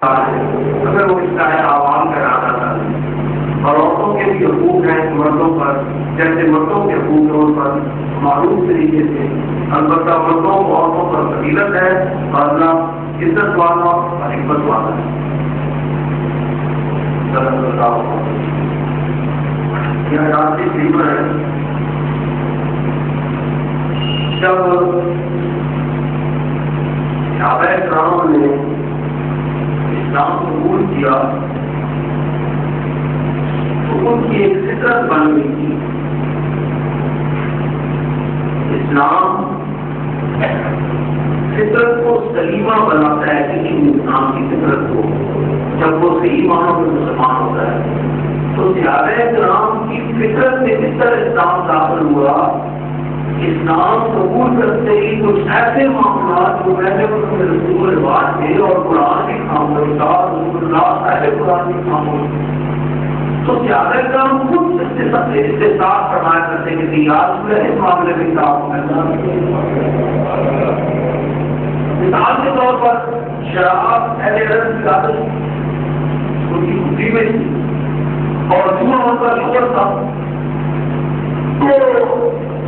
اگر وہ اس طرح عوام کا ارادہ تھا اور عورتوں کے بھی حقوق ہیں مردوں پر جیسے مردوں کے حقوق ہیں ان پر معروف طریقے سے، البتہ مردوں کو عورتوں پر فضیلت ہے اور اللہ عزت والا اور حکمت والا ہے۔ یہ آیات کریمہ ہے جب صحابہ کرام نے اسلام قبول کیا تو ان کی ایک فطرت بن گئی تھی۔ اسلام فطرت کو سلیمہ بناتا ہے کسی انسان کی فطرت کو جب وہ صحیح معنوں میں مسلمان ہوتا ہے۔ تو صحابہ کرام کی فطرت میں کس طرح اسلام داخل ہوا؟ اسلام قبول کرتے ہی کچھ ایسے معاملات جو پہلے رسوم و رواج تھے اور قرآن کی خاموشی رسول اللہ صاحب قرآن کی خاموشی، تو صحابہ کرام خود استحصال فرمایا کرتے کہ یاد ہے اس معاملے میں کتاب مثال کے طور پر شراب اہل عرب کی عادت ان کی خوشی میں تھی اور جمعہ ان کا شکر تھا، تو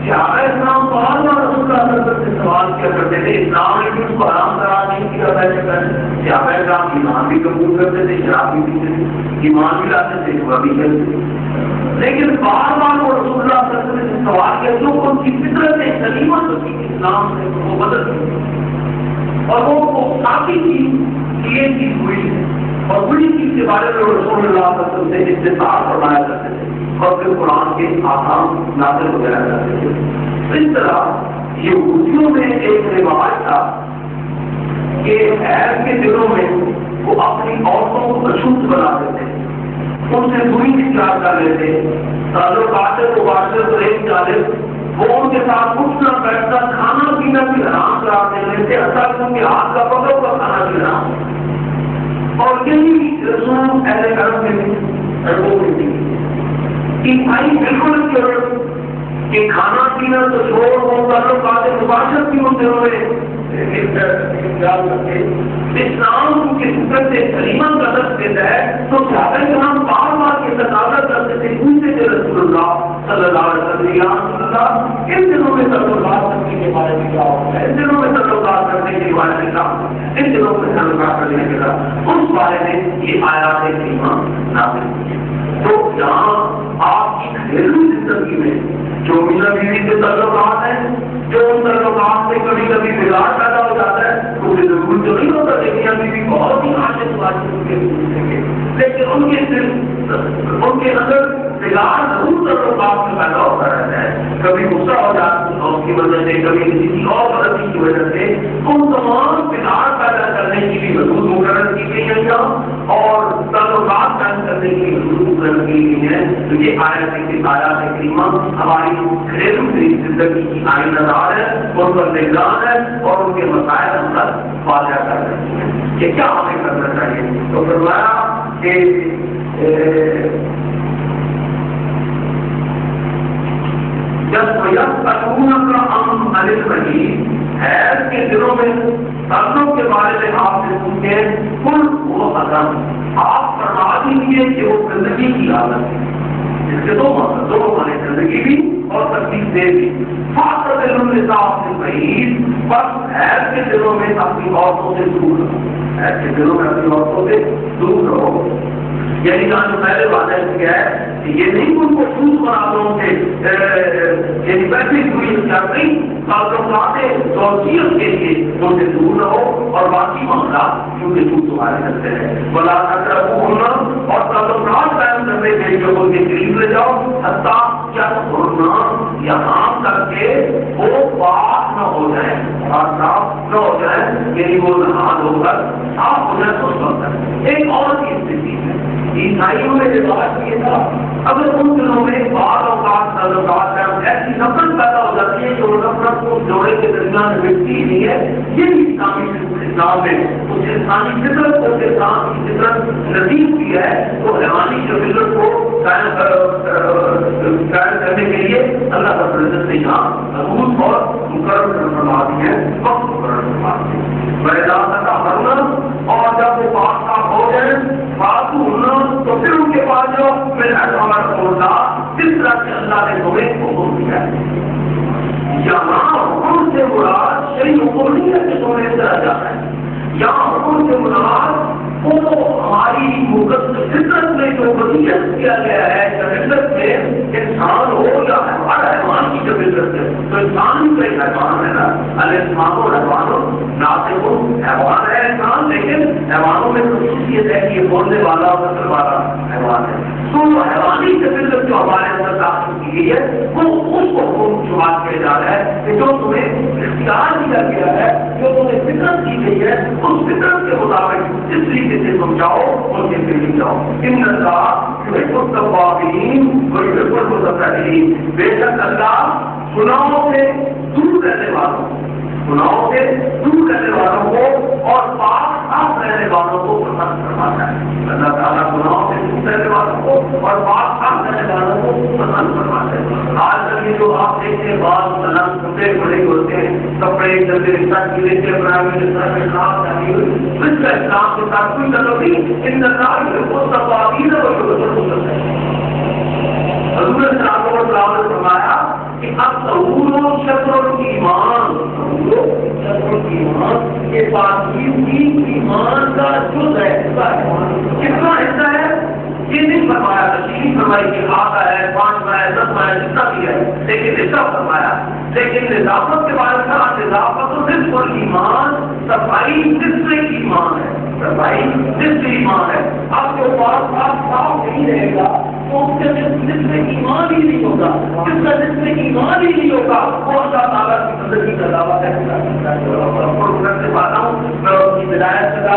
صحابہ اسلام بار بار رسول اللہ صلی اللہ علیہ وسلم سے سوال کیا کرتے تھے، اسلام نے بھی اس کو حرام قرار نہیں کیا ویسے صحابہ اسلام ایمان بھی قبول کرتے تھے، شراب بھی پیتے تھے، ایمان بھی لاتے تھے، دعا بھی کرتے تھے، لیکن بار بار وہ رسول اللہ صلی اللہ علیہ وسلم سے سوال کیا جو ان کی فطرت سلیمہ ہوتی اسلام سے وہ بدل گئی اور وہ کافی چیز یہ چیز ہوئی ہے اور بڑی چیز کے بارے میں رسول اللہ صلی اللہ علیہ وسلم سے استحصال فرمایا کرتے تھے اور پھر قرآن کے آسان نازل وغیرہ کرتے تھے۔ اس طرح یہودیوں میں ایک رواج تھا کہ حیض کے دنوں میں وہ اپنی عورتوں کو اشدھ بنا دیتے، ان سے بری اختیار کر لیتے، تعلقات مباشرت اور ایک جانب وہ ان کے ساتھ اٹھنا بیٹھنا کھانا پینا بھی حرام قرار دے لیتے، حتیٰ کہ ان کے ہاتھ کا پکڑ کا کھانا بھی حرام، اور یہی رسوم اہل عرب میں بھی عیسائی بالکل کہ کھانا پینا تو شور ہو تعلقات مباشرت کی ہوتے ہوئے اسلام کی فطرت سلیمہ کا درس دیتا ہے، تو صحابہ کرام بار بار یہ تقاضا کرتے تھے پوچھتے تھے رسول اللہ صلی اللہ علیہ وسلم یا رسول اللہ ان دنوں میں تعلقات کرنے کے بارے میں کیا ہوتا ہے، ان دنوں میں تعلقات کرنے کے بارے میں کیا ہوتا ہے، ان دنوں میں تعلقات کرنے کے بعد اس بارے میں یہ آیات کریمہ نازل ہوئی۔ تو یہاں آپ کی گھریلو زندگی میں جو میاں بیوی کے تعلقات ہیں، جو ان تعلقات سے کبھی کبھی بگاڑ پیدا ہو جاتا ہے تو یہ ضرور تو نہیں ہوتا کہ میاں بیوی بہت ہی عاشق واجب کے لیکن ان کے اندر بگاڑ ضرور تعلقات میں پیدا ہوتا رہتا ہے، کبھی غصہ ہو جاتا ہے اس کی وجہ سے، کبھی کسی اور غلطی کی وجہ سے، ان تمام بگاڑ پیدا کرنے کی بھی حدود مقرر کی گئی ہے اور تعلقات قائم کرنے کی حدود مقرر کی گئی ہے۔ تو یہ آیات کریمہ ہماری گھریلو زندگی کی آئین دار ہے، ان پر نگران ہے اور ان کے مسائل ہم تک واضح کر رہی ہیں کہ کیا ہمیں کرنا چاہیے۔ تو فرمایا کہ جب قانون کا ہم علیہ رہی حیض کے دنوں میں سردوں کے بارے میں آپ سے پوچھیں کل وہ قدم آپ فرما دیجیے کہ وہ زندگی کی حالت ہے، اس کے دو معنی زندگی بھی اور تکلیف دے بھی، خاص طور سے بعید بس حیض کے دنوں میں اپنی عورتوں سے دور رہو، حیض کے دنوں میں اپنی عورتوں سے دور رہو، یعنی جہاں جو پہلے واضح کیا ہے کہ یہ نہیں ان کو چھوٹ بنا دو کہ یعنی ویسے ہوئی نہیں تعلقات توسیعت کے لیے ان سے دور رہو اور باقی معاملات کیونکہ چھوٹ تمہارے کرتے ہیں بلا ہونا اور تعلقات قائم کرنے کے لیے ان کے قریب لے جاؤ حتیٰ کیا ہونا یہاں تک کہ وہ پاک نہ ہو جائے اور صاف نہ ہو جائے، یعنی وہ نہاد ہو کر صاف ہو جائے تو وقت ایک اور کی استھتی ہے۔ عیسائیوں میں رواج یہ تھا اگر ان دنوں میں بعض اوقات تعلقات ایسی نفرت پیدا ہو جاتی ہے جو نفرت کو جوڑے کے درمیان مٹتی ہی نہیں ہے، یہ بھی اسلام میں اس انسانی فطرت کو انسان کی فطرت نصیب کی ہے تو حیوانی جو فطرت کو قائم کرنے کے لیے اللہ رب العزت نے یہاں حدود اور مقرر فرما دی ہے، وقت مقرر فرما دی ہے۔ اور جب وہ پاک جو میں ہمارا جس طرح سے اللہ نے تمہیں حکم دیا ہے، یہاں حکم سے مراد شریع حکم نہیں ہے کہ تمہیں اس طرح جانا ہے، یہاں حکم سے مراد وہ ہماری مقدس فطرت میں جو وصیت کیا گیا ہے، فطرت میں انسان ہو یا حیوان کی جو فطرت ہے، تو انسان بھی کوئی حیوان ہے نا، الانسان و حیوان ناطق حیوان ہے انسان، لیکن حیوانوں میں خصوصیت ہے کہ یہ بولنے والا اور نسل والا حیوان ہے، تو حیوانی فطرت جو ہمارے اندر داخل کی گئی ہے وہ اس کو حکم شمار کیا جا رہا ہے کہ جو تمہیں اختیار دیا گیا ہے، جو تمہیں فطرت دی گئی ہے، اس فطرت کے مطابق جس طریقے سے سمجھاؤ ان کے پیچھے جاؤ۔ ان اللہ يحب التوابین ويحب المتطہرین، بے شک اللہ گناہوں سے دور رہنے والوں، گناہوں سے دور رہنے والوں کو اور پاک صاف رہنے والوں کو پسند فرماتا ہے۔ اللہ تعالیٰ گناہوں سے دور رہنے والوں کو اور پاک صاف رہنے والوں کو پسند فرماتا ہے۔ آج کل یہ جو آپ دیکھتے ہیں بعض سلام کپڑے بڑے ہوتے ہیں، کپڑے جلدی ساتھ کے لیے پرائم منسٹر کے خلاف جانی ہوئی، اس کا اسلام کے ساتھ کوئی تعلق نہیں، ان کو تباہی ہے حضور اسلام کو نے فرمایا کہ اب ضرور شکر ایمان کے پاس ایمان کا جز ہے، کتنا حصہ ہے یہ نہیں فرمایا، تشریح فرمائی کہ آتا ہے 5 ماہ 10 ماہ جتنا بھی ہے، لیکن حصہ فرمایا، لیکن نظافت کے بارے میں نظافت و صرف اور ایمان، صفائی نصف ایمان ہے، صفائی نصف ایمان ہے۔ اب جو بات صاف نہیں رہے گا تو اس کے نصف ایمان ہی نہیں ہوگا، جس کا نصف ایمان ہی نہیں ہوگا وہ اللہ تعالیٰ کی زندگی کا دعویٰ ہے۔ کرنے والا ہوں میں اس کی ہدایت کا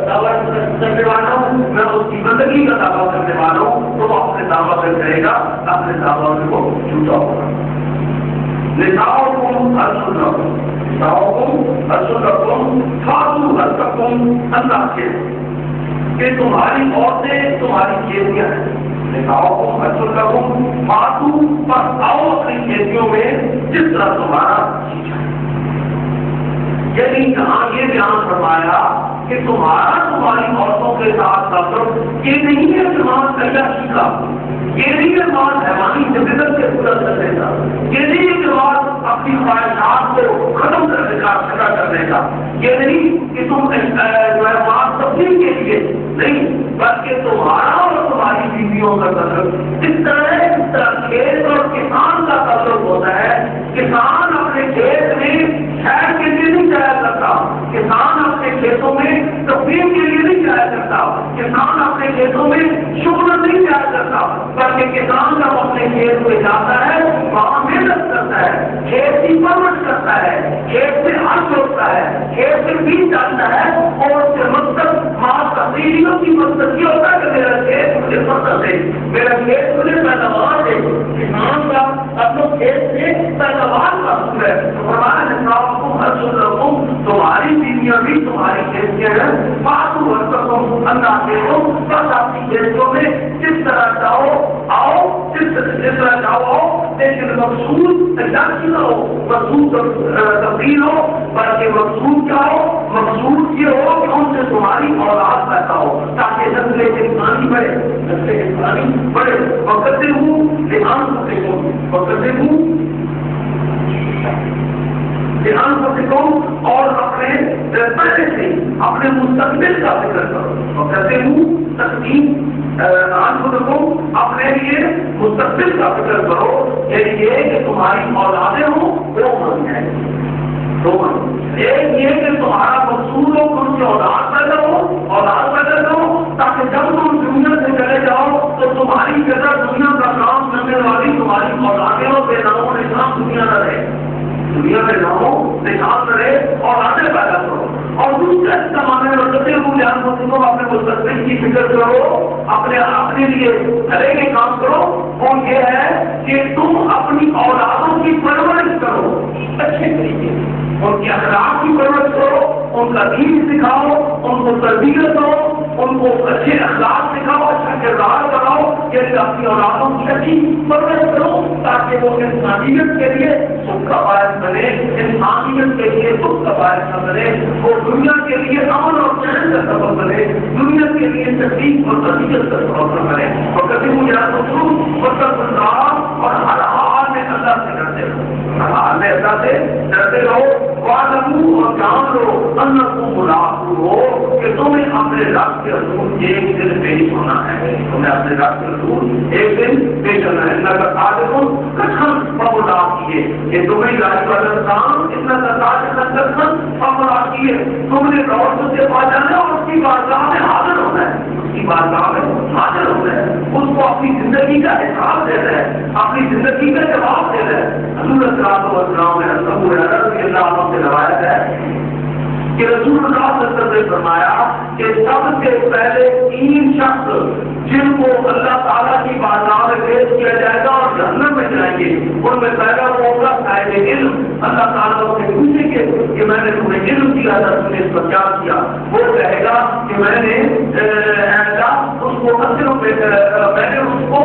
دعویٰ کرنے والا ہوں، میں اس کی زندگی کا دعویٰ کرنے والا ہوں، تو وہ اپنے دعویٰ میں کرے گا، اپنے دعویٰ میں وہ جھوٹا ہوگا۔ نساؤکم حرث لکم، نساؤکم حرث لکم فاتوا حرثکم، اللہ کے کہ تمہاری عورتیں تمہاری کھیتیاں ہیں، نساؤکم حرث لکم فاتوا، بس آؤ اپنی کھیتیوں میں جس طرح تمہارا جی چاہے۔ یعنی یہاں یہ بیان فرمایا کہ تمہاری عورتوں کے ساتھ تعلق یہ نہیں ہے کہ وہاں عیاشی کا، یہ نہیں ہے وہاں حیوانی جدت کے پورا کرنے کا، یہ نہیں ہے کہ وہاں اپنی خواہشات کو ختم کرنے کا، کھڑا کرنے کا، یہ نہیں کہ تم جو ہے وہاں تبدیل کے لیے نہیں، بلکہ تمہارا اور تمہاری بیویوں کا تعلق اس طرح ہے جس طرح کھیت اور کسان کا تعلق ہوتا ہے۔ کسان اپنے کھیت میں شہر کے لیے نہیں جایا کرتا، کسان اپنے کھیتوں میں تفریح کے لیے نہیں جایا کرتا، کسان اپنے کھیتوں میں شکر نہیں جایا کرتا، بلکہ کسان جب اپنے کھیت میں جاتا ہے وہاں محنت کرتا ہے، کھیت کی پرورش کرتا ہے، کھیت سے ہل جوڑتا ہے، کھیت سے بیج ڈالتا ہے، اور اس کے مقصد ماں تبدیلیوں کی مقصد یہ ہوتا ہے کہ میرا کھیت مجھے فصل دے، میرا کھیت مجھے پیداوار دے۔ کسان کا اپنے کھیت سے پیداوار کا حصول ہے۔ ہمارے حساب کو ہر سلکم، تمہاری بیویاں بھی تمہاری کھیتیاں ہیں، فاتوا حرثکم، اللہ کے ہو بس اپنی کھیتوں میں جس طرح چاہو آؤ، جس طرح چاہو آؤ، لیکن مقصود عیاشی نہ ہو، مقصود تبدیل ہو، بلکہ مقصود کیا ہو؟ مقصود یہ ہو کہ ان سے تمہاری اولاد پیدا ہو، تاکہ نسل انسانی بڑھے، نسل انسانی بڑھے۔ وقدموا لأنفسکم، وقدموا لأنفسکم، اور اپنے پہلے سے اپنے مستقبل کا فکر کرو۔ وقدموا تقدیم انفسکم، اپنے لیے مستقبل کا فکر کرو، یعنی یہ کہ تمہاری اولادیں ہوں وہ بن جائیں، ایک یہ کہ تمہارا مقصود ہو تم سے اولاد پیدا ہو، اولاد پیدا کرو، تاکہ جب تم دنیا سے چلے جاؤ تو تمہاری جگہ دنیا کا کام کرنے والی تمہاری اولادیں ہو، بے نام نظام دنیا نہ رہے، دنیا میں نہ ہو، نظام نہ رہے، اولادیں پیدا کرو۔ اور دوسرے زمانے میں بدلتے ہوئے جانوروں اپنے مستقبل کی فکر کرو، اپنے لیے بھلے کے کام کرو، اور یہ ہے کہ تم اپنی اولادوں کی پرورش کرو اچھے طریقے سے، ان کے اخلاق کی پرورش کرو، ان کا دین سکھاؤ، ان کو تربیت دو، ان کو اچھے اخلاق سکھاؤ، اچھا کردار بناؤ، یعنی اپنی اولادوں کی اچھی پرورش کرو تاکہ وہ انسانیت کے لیے سکھ کا باعث بنے، انسانیت کے لیے سکھ کا باعث نہ بنے، وہ دنیا کے لیے امن اور چین کا سبب بنے، دنیا کے لیے تکلیف اور نتیجت کا سوال کریں اور کبھی مجھے اور ہر حال میں اللہ سے ڈرتے رہو، ہر حال میں اللہ سے ڈرتے رہو، وَاعْلَمُوا اور جان لو أَنَّكُم مُّلَاقُوهُ کہ تمہیں اپنے رب کے حضور ایک دن پیش ہونا ہے، تمہیں اپنے رب کے حضور ایک دن پیش ہونا ہے۔ اللہ کا صادقون قسم فملاقیہ کہ تمہیں لائی والا کام اتنا صادق قسم فملاقیہ تم نے روز سے پا جانا اور اس کی بارگاہ میں حاضر ہونا ہے، اس کی بارگاہ میں حاضر ہونا ہے، اس کو اپنی زندگی کا حساب دینا ہے، اپنی زندگی کا جواب دینا ہے۔ حضور صلی اللہ علیہ وسلم نے ابو ہریرہ رضی اللہ عنہ سے روایت ہے کہ رسول اللہ صلی اللہ علیہ وسلم نے فرمایا کہ سب سے پہلے 3 شخص جن کو اللہ تعالیٰ کی بارگاہ میں پیش کیا جائے گا اور جہنم میں جائیں گے، ان میں پہلا وہ ہوگا صاحب علم۔ اللہ تعالیٰ سے پوچھیں گے کہ میں نے تمہیں علم دیا تھا، تم نے اس پر کیا کیا؟ وہ کہے گا کہ میں نے اس کو میں نے اس کو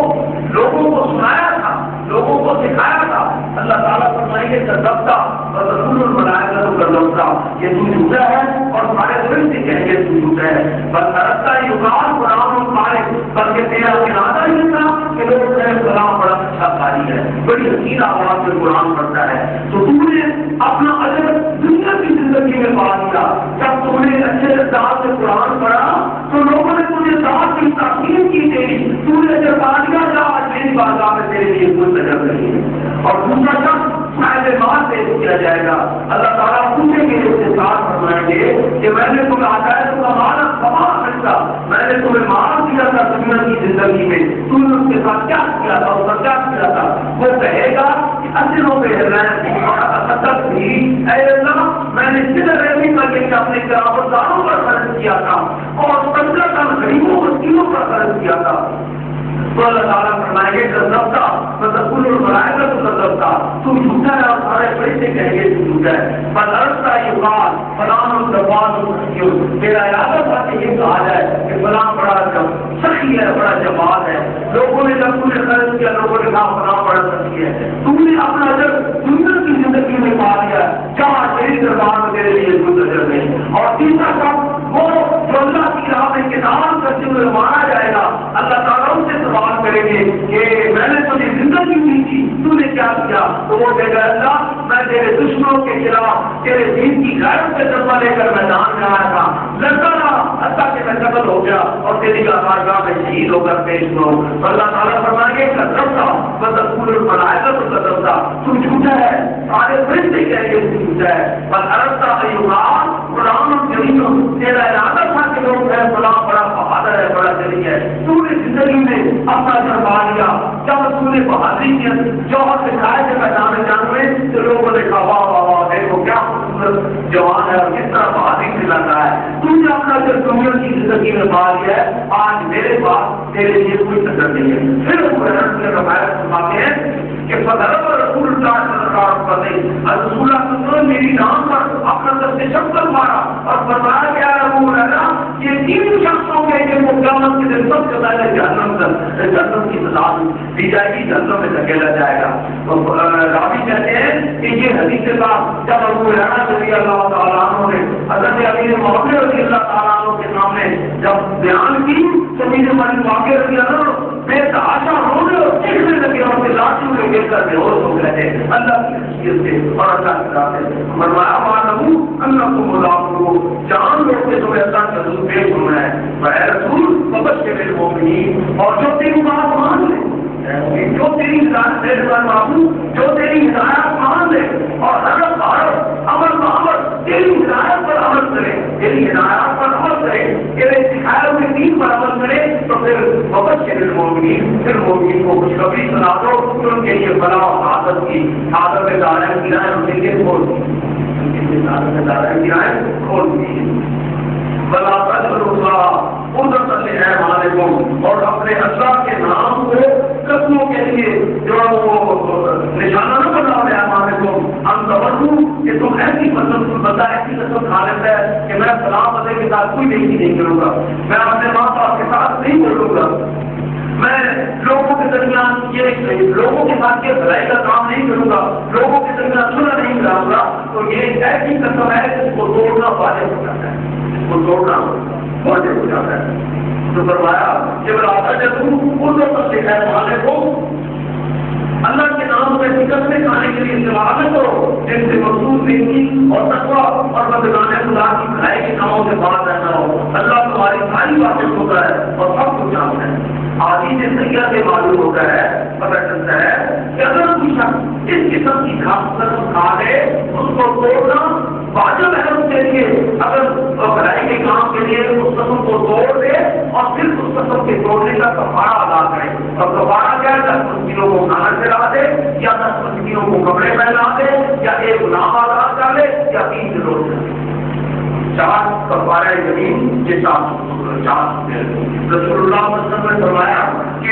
لوگوں کو سنایا تھا، لوگوں کو سکھایا تھا۔ اللہ تعالیٰ فرمائیں گے کذبت ورسول الملائکہ کذبت، یہ تو جھوٹا ہے، اور سارے فرشتے کہیں گے تو جھوٹا ہے۔ بس رستہ یقال قرآن پارے، بلکہ تیرا ارادہ یہ تھا کہ لوگ کہیں کلام بڑا اچھا قاری ہے، بڑی حسین آواز میں قرآن پڑھتا ہے، تو تم نے اپنا اجر دنیا کی زندگی میں پا لیا۔ جب تم نے اچھے انداز سے قرآن پڑھا تو لوگوں نے تجھے ذات کی تقسیم کی تیری، تم نے اجر پا لیا، جا آج میری بارگاہ میں تیرے لیے کوئی اجر نہیں ہے۔ اور دوسرا شخص صاحب مال پیش کیا جائے گا، اللہ تعالیٰ پوچھیں گے، اس کے ساتھ فرمائیں گے کہ میں نے تمہیں عقائد کا مال کما سکتا، میں نے تمہیں مال دیا تھا دنیا کی زندگی میں، تم نے اس کے ساتھ کیا کیا تھا، اس کا کیا کیا تھا؟ وہ کہے گا کہ اجروں پہ حسد بھی، اے اللہ میں نے صرف رحمی کر کے اپنے قرابت داروں پر خرچ کیا تھا اور 15 سال غریبوں مسکینوں پر خرچ کیا تھا۔ تو اللہ تعالیٰ فرمائیں گے کذبت فتقول الملائکہ کذبت، تم جھوٹا ہے اور سارے فرشتے کہیں گے تم جھوٹا ہے۔ فلرستا یقال فلان الجواد، میرا ارادہ تھا کہ یہ کہا جائے کہ فلان بڑا سخی ہے، بڑا جواد ہے، لوگوں نے جب تم نے خرچ کیا لوگوں نے کہا فلان بڑا سخی ہے، تم نے اپنا اجر دنیا کی زندگی میں پا لیا، جہاں تیری دربار میں تیرے لیے کوئی اجر نہیں۔ اور تیسرا شخص وہ جو اللہ کی راہ میں کتاب کرتے ہوئے مارا جائے گا، اللہ تعالیٰ ان سے سوال کریں گے کہ میں نے تجھے زندگی دی تھی، تو نے کیا کیا؟ تو وہ کہے گا اللہ میں تیرے دشمنوں کے خلاف تیرے دین کی غیرت سے جذبہ لے کر میدان میں آیا تھا، لڑتا رہا حتیٰ کہ میں قتل ہو گیا اور تیری بارگاہ میں شہید ہو کر پیش ہو۔ تو اللہ تعالیٰ فرمائیں گے کذبت فتقول الملائکہ کذبت، تم جھوٹا ہے، سارے فرشتے کہیں گے تم جھوٹا ہے۔ بس ارستا یقال قرآن کریم، تیرا ارادہ تھا کہ لوگ ہے فلاں بڑا بہادر ہے، بڑا جلی ہے، تم نے زندگی میں اپنا کروا لیا، جب تم نے بہادری کی جوہر دکھائے تھے میدان جنگ میں تو لوگوں نے کہا واہ واہ واہ دیکھو کیا خوبصورت جوان ہے اور کس طرح بہادری سے لگ رہا ہے، تم نے اپنا جو دنیا کی زندگی میں پا لیا ہے، آج میرے پاس تیرے لیے کوئی قدر نہیں ہے۔ پھر وہ روایت سناتے ہیں کہ فضرب رسول اللہ صلی اللہ علیہ وسلم، رسول اللہ صلی اللہ علیہ وسلم میری نام پر اپنا دست شکل مارا اور فرمایا کہ رسول اللہ یہ 3 شخصوں کے کہ وہ قیامت کے دن سب سے پہلے جہنم کی سزا دی جائے گی، جہنم میں دھکیلا جائے گا۔ تو راوی کہتے ہیں کہ یہ حدیث کا جب ابو ہریرہ رضی اللہ تعالیٰ عنہ نے حضرت امیر معاویہ رضی اللہ تعالیٰ عنہ کے سامنے جب بیان کی تو امیر معاویہ رضی اللہ عنہ بے تحاشا رونے اور چیخنے لگے اور اپنے لاٹھیوں میں گر کر بے ہوش ہو گئے تھے اللہ کی حیثیت سے اور اللہ کی ذات سے۔ فرمایا وَاعْلَمُوا أَنَّكُم مُّلَاقُوهُ، جان لو کہ تمہیں اللہ کے حضور پیش ہونا ہے، اے رسول فبشر المؤمنین، اور جو تیری بات مان لے، جو تیری ہدایت میرے بابو، جو تیری ہدایت مان لے اور حضرت عمل عمل تیری ہدایت پر عمل کرے، تیری ہدایت پر عمل کرے، تیرے سکھائے ہوئے دین پر عمل کرے، تو پھر فبشر المؤمنین، پھر مومنین کو خوشخبری سنا دو کہ ان کے لیے فلاح و سعادت کی سعادت میں داریں گرائیں ان کے لیے کھول دی، ان کے لیے سعادت میں داریں گرائیں کھول دی۔ بلا تجربہ قدرت ہے مالکم، اور اپنے اللہ کے نام کو قسموں کے لیے جو وہ نشانہ نہ بنا رہا ہے مالکم، ہم توجہ کہ تم ایسی قسم بتا ایسی قسم کھا لیتا ہے کہ میں فلاں بندے کے ساتھ کوئی نیکی نہیں کروں گا، میں اپنے ماں باپ کے ساتھ نہیں بولوں گا، میں لوگوں کے درمیان لوگوں کے ساتھ یہ بھلائی کا کام نہیں کروں گا، لوگوں کے درمیان صلح نہیں کراؤں گا، تو یہ ایسی قسم ہے جس کو توڑنا واجب ہو جاتا ہے، جس کو توڑنا ہوگا۔ موجود ہو جاتا ہے۔ تو فرمایا کہ براتا جب تم ان لوگوں سے ہے مالک ہو اللہ کے نام میں شکستیں کھانے کے لیے استعمال کرو جن سے مخصوص نیکی اور تقویٰ اور بدگانے خدا کی بھلائی کے کاموں سے باز رہنا ہو۔ اللہ تمہاری ساری باتیں ہوتا ہے اور سب کچھ جانتا ہے۔ آدھی زندگیہ سے معلوم ہوتا ہے، پتہ چلتا ہے کہ اگر کوئی شخص اس قسم کی گھاس کھا لے اس کو توڑنا واجب ہے اس کے لیے، اگر بھلائی کے کام کے لیے اس قسم کو توڑ دے اور پھر اس قسم کے توڑنے کا کفارہ ادا کرے۔ اور کفارہ کیا ہے؟ 10 مسکینوں کو کھانا کھلا دے یا 10 مسکینوں کو کپڑے پہنا دے یا ایک گناہ ادا کر لے یا 3 دن روزہ رکھے۔ 4 کفارہ زمین یہ 4 رسول اللہ صلی اللہ علیہ وسلم نے فرمایا کہ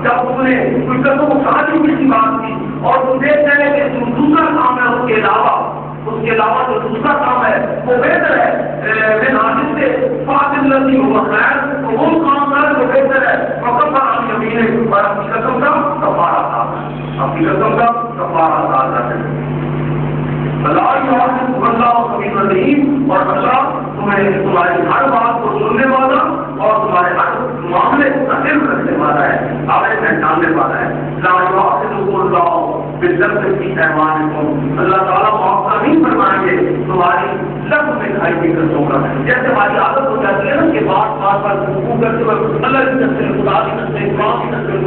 جب تم نے کوئی قسم کھا دی کسی بات کی اور تم دیکھتے ہیں کہ جو دوسرا کام ہے اس کے علاوہ جو دوسرا کام ہے وہ بہتر ہے من حاجت سے فاضل لذی ہوا خیر تو وہ کام ہے وہ بہتر ہے وقت زمین اور اپنی قسم کا کفارہ تھا اللہ اور اللہ تمہاری ہر بات کو سننے والا اور تمہارے ہر معاملے کو علم رکھنے والا ہے، آگے پہچاننے والا ہے۔ اللہ تعالیٰ معاوضہ نہیں فرمائیں گے تمہاری لفظ میں کھائی ہوئی قسموں کا، جیسے ہماری عادت ہو جاتی ہے نا کہ بات رکوع کرتے وقت اللہ کی قسم خدا کی قسم قرآن کی قسم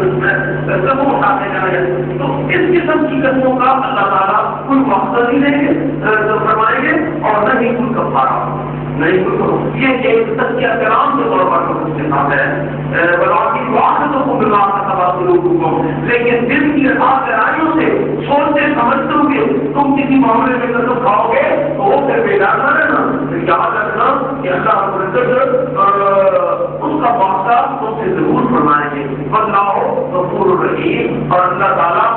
قسموں اٹھاتے جائیں، تو اس قسم کی قسموں کا اللہ تعالیٰ کوئی مقصد ہی نہیں فرمائیں گے اور نہ ہی کوئی کفارہ نہیں کوئی۔ یہ ایک تذکیہ کرام کے طور پر استعمال ہے بلاکی واقعوں کو بلا کا تبادلوں کو، لیکن دل کی گہرائیوں سے سوچتے سمجھتے ہوئے تم کسی معاملے میں قسم کھاؤ گے تو وہ پھر بیدار نہ رہنا، یاد رکھنا کہ اللہ رب العزت اس کا واقعہ تم سے ضرور فرمائیں گے۔ بدلاؤ غفور الرحیم، اور اللہ تعالیٰ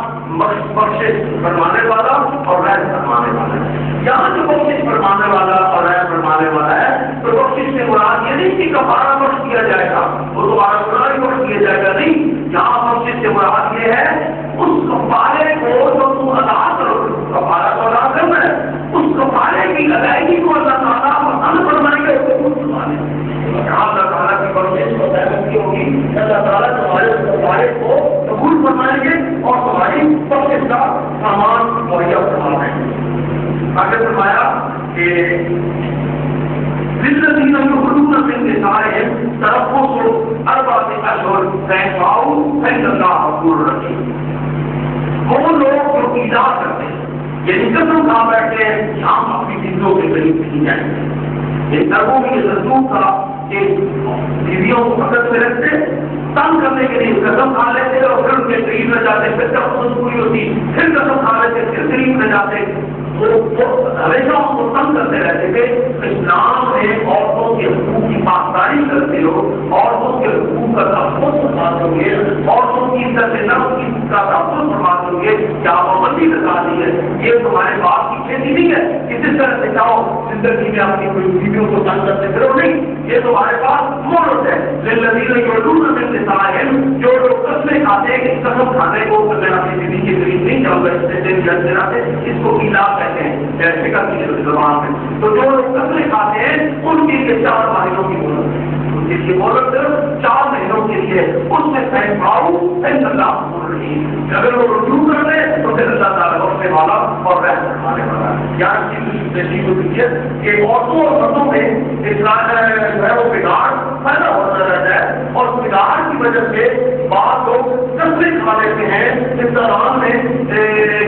بخشش فرمانے والا اور رحم فرمانے والا ہے۔ یہاں جو بخشش فرمانے والا اور رحم فرمانے والا ہے تو بخشش سے مراد یہ نہیں کہ کفارہ بخش دیا جائے گا، وہ دوبارہ گناہ ہی بخش دیا جائے گا، نہیں، یہاں بخشش سے مراد یہ ہے اس کفارے کو جو تم ادا کرو، کفارہ کو ادا کرنا ہے، اس کفارے کی ادائیگی کو اللہ تعالیٰ پسند فرمائیں گے، اللہ تعالیٰ کی بخشش ہوگی، اللہ تعالیٰ تمہارے اس کفارے کو قبول فرمائیں گے اور تمہاری بخشش کا سامان مہیا فرمائیں گے۔ آگے فرمایا کہ زندگی میں حدود من نسائهم تربص 4 اشہر فیفعوا فإن اللہ غفور رحیم۔ وہ لوگ جو ایجاد کرتے ہیں یعنی قسم کھا بیٹھتے ہیں کہ ہم اپنی بیویوں کے قریب نہیں جائیں گے، یہ تربوں کی رسول تھا کہ بیویوں کو پکڑ میں رکھتے تنگ کرنے کے لیے قسم کھا لیتے اور پھر ان کے قریب نہ جاتے، پھر جب خود پوری ہوتی پھر قسم کھا لیتے پھر قریب نہ جاتے، وہ ہمیشہ ان کو تنگ کرتے رہتے تھے۔ اسلام میں عورتوں کے حقوق کی پاسداری کرتے ہو، عورتوں کے حقوق کا تحفظ فرماتے ہوں گے، عورتوں کی عزت نفس کا تحفظ فرماتے ہوں گے، کیا پابندی لگا دی ہے، یہ تمہارے باپ کی کھیتی نہیں ہے کہ جس طرح سے چاہو زندگی میں اپنی کوئی بیویوں کو تنگ کرتے پھرو، نہیں، یہ تمہارے پاس مورت ہے۔ للذین یعلون من نسائهم، جو لوگ قسمیں کھاتے ہیں کہ قسم کھانے کو میں اپنی بیوی کے قریب نہیں جاؤں گا، اس سے اس کو علاج کہتے ہیں شکر کی زبان میں، تو جو لوگ قسمیں کھاتے ہیں ان کے لیے 4 مہینوں کی مہلت ہے، ان کے لیے مہلت 4 مہینوں کے لیے، اس میں فیفعوا فإن اللہ غفور رحیم، اگر وہ رجوع کر لیں تو پھر اللہ تعالیٰ بخشنے والا اور رحم فرمانے والا ہے۔ یہاں کی تشریح ہوتی ہے کہ عورتوں اور مردوں میں اسلام جو ہے وہ بگاڑ پیدا ہوتا رہتا ہے، اور بگاڑ کی وجہ سے بعض لوگ قسمیں کھا لیتے ہیں اس دوران میں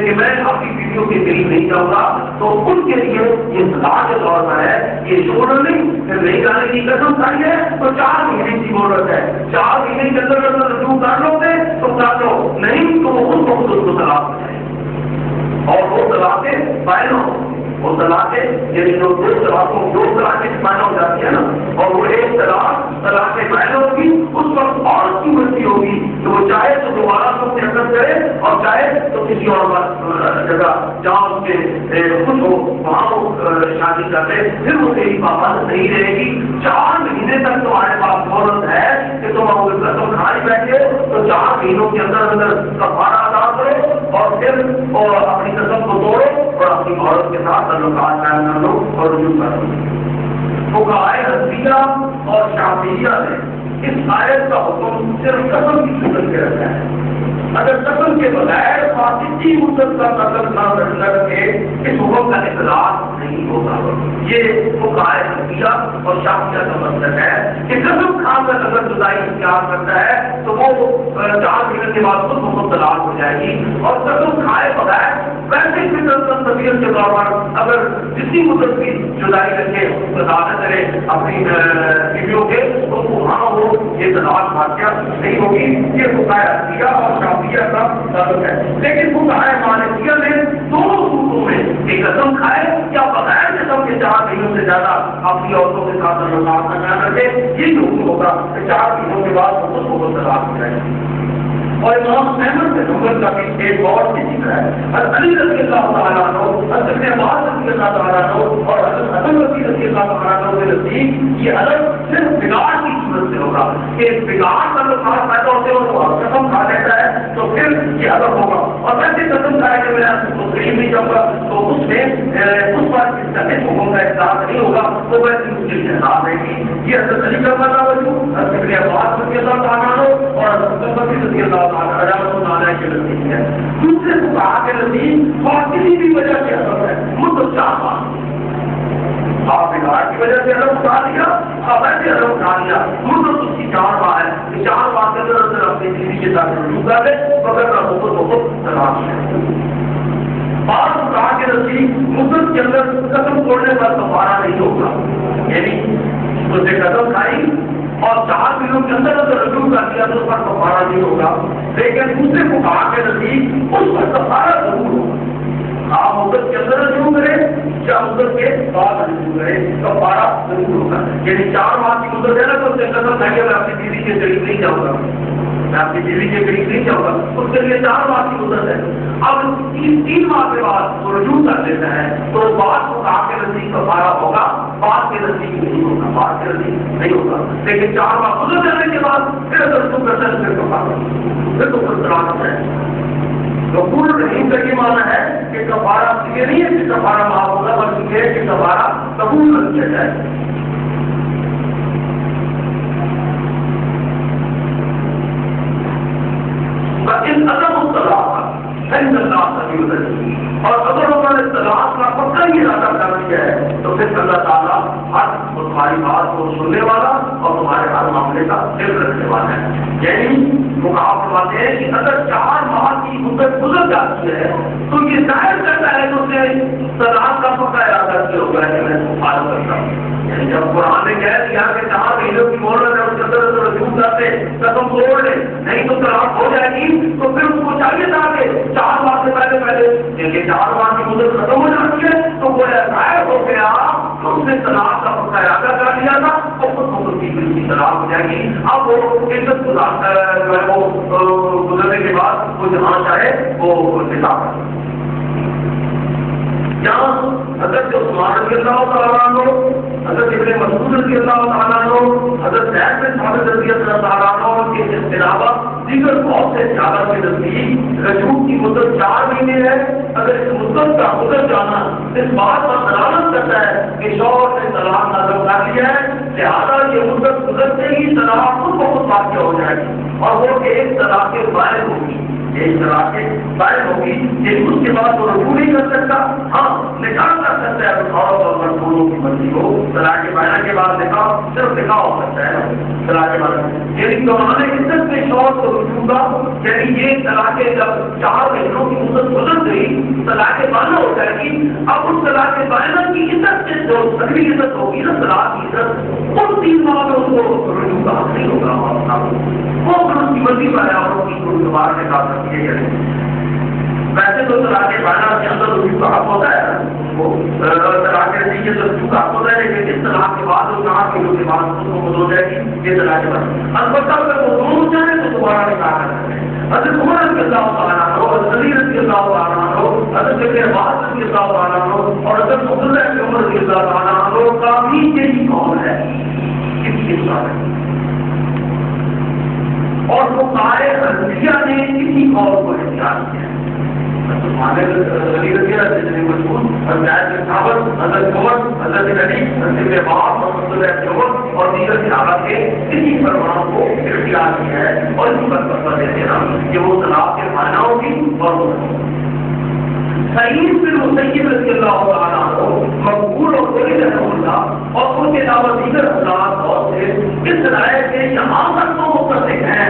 کہ میں اپنی بیویوں کے قریب نہیں جاؤں گا، تو ان کے لیے یہ سزا کے طور پر ہے، یہ چھوڑ نہیں پھر نہیں جانے کی قسم کھائی ہے تو 4 مہینے کی مہلت ہے، 4 مہینے کے اندر رجوع کر لو گے تو کر لو، نہیں تو وہ خود بخود اس کو طلاق ہو جائے، اور وہ طلاقیں فائل ہو، وہ طلاقیں یعنی جو 2 طلاقوں 2 طلاقیں فائل ہو جاتی ہے نا، اور وہ 1 طلاقیں فائل ہوگی، اس وقت عورت کی مرضی ہوگی کہ وہ چاہے تو دوبارہ اس سے حرکت کرے اور چاہے تو کسی اور جگہ جہاں اس کے خود ہو وہاں وہ شادی کرتے، پھر وہ تیری پابند نہیں رہے گی۔ 4 مہینے تک تمہارے پاس مہلت ہے کہ تم اگر قسم کھائی بیٹھے تو 4 مہینوں کے اندر کفارہ ادا کرو اور پھر اپنی قسم کو توڑو اور اپنی عورت کے ساتھ تعلقات قائم کر لو اور رجوع کر لو. فقہائے حنفیہ اور شافعیہ نے اس آیت کا حکم صرف قسم کی صورت کے رکھا ہے. اگر قسم کے بغیر فاسدی مدت کا قسم نہ کر کے اس حکم کا اطلاق نہیں ہوگا. یہ فقہائے حنفیہ اور شافعیہ کا مطلب ہے کہ قسم کھا کر اگر جدائی اختیار کرتا ہے تو وہ 4 مہینے کے بعد خود بخود طلاق ہو جائے گی. اور قسم کھائے بغیر ویسے طبیعت کے طور پر اگر جتنی مدت کی جدائی رکھے ادا نہ کرے اپنی بیویوں کے تو وہاں ہو یہ طلاق واقعہ نہیں ہوگی. یہ فقہائے حنفیہ اور شافعیہ کا تعلق ہے. لیکن فقہائے مالکیہ نے دونوں صورتوں میں ایک قسم کھائے یا بغیر قسم کے 4 مہینوں سے زیادہ اپنی عورتوں کے ساتھ تعلقات نہ قائم رکھے یہ حکم ہوگا کہ 4 مہینوں کے بعد خود کو طلاق ہو جائے گی. اور امام احمد بن حنبل کا بھی ایک اور بھی ذکر ہے. حضرت علی رضی اللہ تعالیٰ عنہ، حضرت ابن عباس رضی اللہ تعالیٰ عنہ اور حضرت حسن رضی اللہ تعالیٰ عنہ کے نزدیک یہ الگ صرف بگاڑ کی صورت سے ہوگا کہ بگاڑ کا جو خاص پیدا ہوتے ہیں وہ قسم کھا لیتا ہے تو پھر یہ الگ ہوگا. اور ویسے قسم کھائے کہ میں تو کہیں نہیں جاؤں گا تو اس میں اس پر اس کا حکم کا احساس نہیں ہوگا تو ویسے اس کے احساس رہے گی. یہ حضرت علی کا مطلب ہے حضرت ابن عباس رضی اللہ تعالیٰ عنہ اور حضرت حسن رضی اللہ ہے. دوسرے فقہاء کے نزدیک اور کسی بھی وجہ سے اثر ہے مدت 4 ماہ. آپ بگاڑ کی وجہ سے الگ اٹھا لیا اور ویسے الگ اٹھا لیا مدت اس کی 4 ماہ ہے. 4 ماہ کے اندر اندر اپنی بیوی کے ساتھ رجوع کر لے مگر کا بہت طلاق ہے. بعض فقہاء کے نزدیک مدت کے اندر قسم توڑنے پر کفارہ نہیں ہوگا. یعنی اس نے قسم کھائی اور 4 دنوں کے اندر اگر رجوع کر دیا تو اس پر کفارہ نہیں ہوگا. لیکن دوسرے فقہاء کے نزدیک اس پر کفارہ ضرور ہوگا. آپ مدت کے اندر رجوع کریں یا مدت کے بعد رجوع کریں کفارہ ضرور ہوگا. یعنی 4 ماہ کی مدت ہے نا تو اس نے قسم کھائی میں اپنی بیوی کے قریب نہیں جاؤں گا، میں اپنی بیوی کے قریب نہیں جاؤں گا، اس کے لیے 4 ماہ کی مدت ہے. اب 3 ماہ کے بعد وہ رجوع کر دیتا ہے تو بعض فقہاء کے نزدیک کفارہ ہوگا، بعض کے نزدیک نہیں ہوگا، بعض کے نزدیک نہیں ہوگا. لیکن 4 ماہ گزر جانے کے بعد پھر اگر رجوع کرتا ہے پھر کفارہ پھر تو پھر طلاق ہے. غفور رحیم کا یہ معنی ہے کہ کفارہ یہ نہیں ہے کہ کفارہ معاف ہوگا بلکہ یہ ہے کہ کفارہ قبول کر دیا جائے. ان عدم الطلاق عند اللہ سبیل الرحیم، اور اگر انہوں نے طلاق کا پکا ہی ارادہ کر دیا ہے تو پھر اللہ تعالیٰ ہر تمہاری بات کو سننے والا اور تمہارے ہر معاملے کا علم رکھنے والا ہے. یعنی مقابلہ بات ہے کہ اگر 4 ماہ کی مدت گزر جاتی ہے تو یہ ظاہر کرتا ہے کہ اس نے طلاق کا پکا ارادہ کیا ہوگا کہ میں فارغ کرتا ہوں. یعنی جب قرآن نے کہہ دیا کہ 4 مہینوں کی مہلت ہے اس کے اندر رجوع کرتے قسم توڑ لے نہیں تو طلاق ہو جائے گی تو پھر اس کو چاہیے تھا کہ 4 ماہ سے پہلے دیکھیے 4 ماہ کی مدت ختم ہو جاتی ہے تو وہ ظاہر ہو گیا تو اس نے طلاق کا پکا ارادہ کر لیا تھا اور خود بخود کی طلاق ہو جائے گی. اب وہ عزت جو ہے وہ گزرنے کے بعد وہ جہاں چاہے وہ نکاح کرے. یہاں حضرت عثمان رضی اللہ تعالیٰ عنہ، حضرت ابن مسعود رضی اللہ تعالیٰ عنہ، حضرت زید بن ثابت رضی اللہ تعالیٰ عنہ کے علاوہ دیگر بہت سے صحابہ کے نزدیک رجوع کی مدت 4 مہینے ہے. اگر اس مدت کا گزر جانا اس بات پر دلالت کرتا ہے کہ شوہر نے طلاق نازل کر دیا ہے لہٰذا یہ مدت گزرتے ہی طلاق خود بخود واقع ہو جائے گی اور وہ ایک طلاق کے باہر ہوگی، ایک طلاق کے باہر ہوگی. لیکن اس کے بعد وہ رجوع نہیں کر سکتا. ہاں نکاح کر سکتا ہے عورت اور مرد دونوں کی مرضی ہو. طلاق کے باہر کے بعد نکاح صرف نکاح ہو سکتا ہے طلاق کے بعد. یعنی دوران عزت میں شوہر کو رجوع کا یعنی یہ طلاق جب 4 مہینوں کی مدت گزر گئی طلاق بانا ہو جائے گی. اب اس طلاق بانا کی عزت سے جو اگلی عزت ہوگی نا طلاق کی عزت ان 3 ماہ میں اس کو رجوع کا حق نہیں ہوگا. وہ پھر اس کی مرضی پر ہے اور اس کی کوئی دوبارہ نکاح سکتی ہے. ویسے تو طلاق بانا کے اندر رجوع کا حق ہوتا ہے، وہ طلاق کے نتیجے سے رجوع کا حق ہوتا ہے. لیکن اس طلاق کے بعد وہ 4 مہینوں کے بعد اس کو ہو جائے گی یہ طلاق بانا. البتہ اگر وہ دونوں چاہیں تو دوبارہ نکاح کر سکتے ہیں. حضرت عمر رضی اللہ تعالیٰ عنہ، حضرت علی رضی اللہ تعالیٰ عنہ، حضرت ابن عباس رضی اللہ تعالیٰ عنہ اور حضرت عبداللہ بن عمر رضی اللہ تعالیٰ عنہ کا بھی یہی قول ہے اس کے ساتھ. اور فقہائے حنفیہ نے اسی قول کو اختیار کیا. علی رضی اللہ جتنے مشہور حضرت صحابہ حضرت عمر حضرت علی حضرت باپ اور دیگر صحابہ کے اسی فرمان کو اختیار کیا ہے اور اسی پر فتویٰ دیتے ہیں کہ وہ طلاق کے معنیٰ کی اور سعید بن مسیب رضی اللہ تعالیٰ عنہ مقبول اور ولی رحمہ اللہ اور ان کے علاوہ دیگر حضرات اور سے اس رائے سے یہاں تک تو متفق ہیں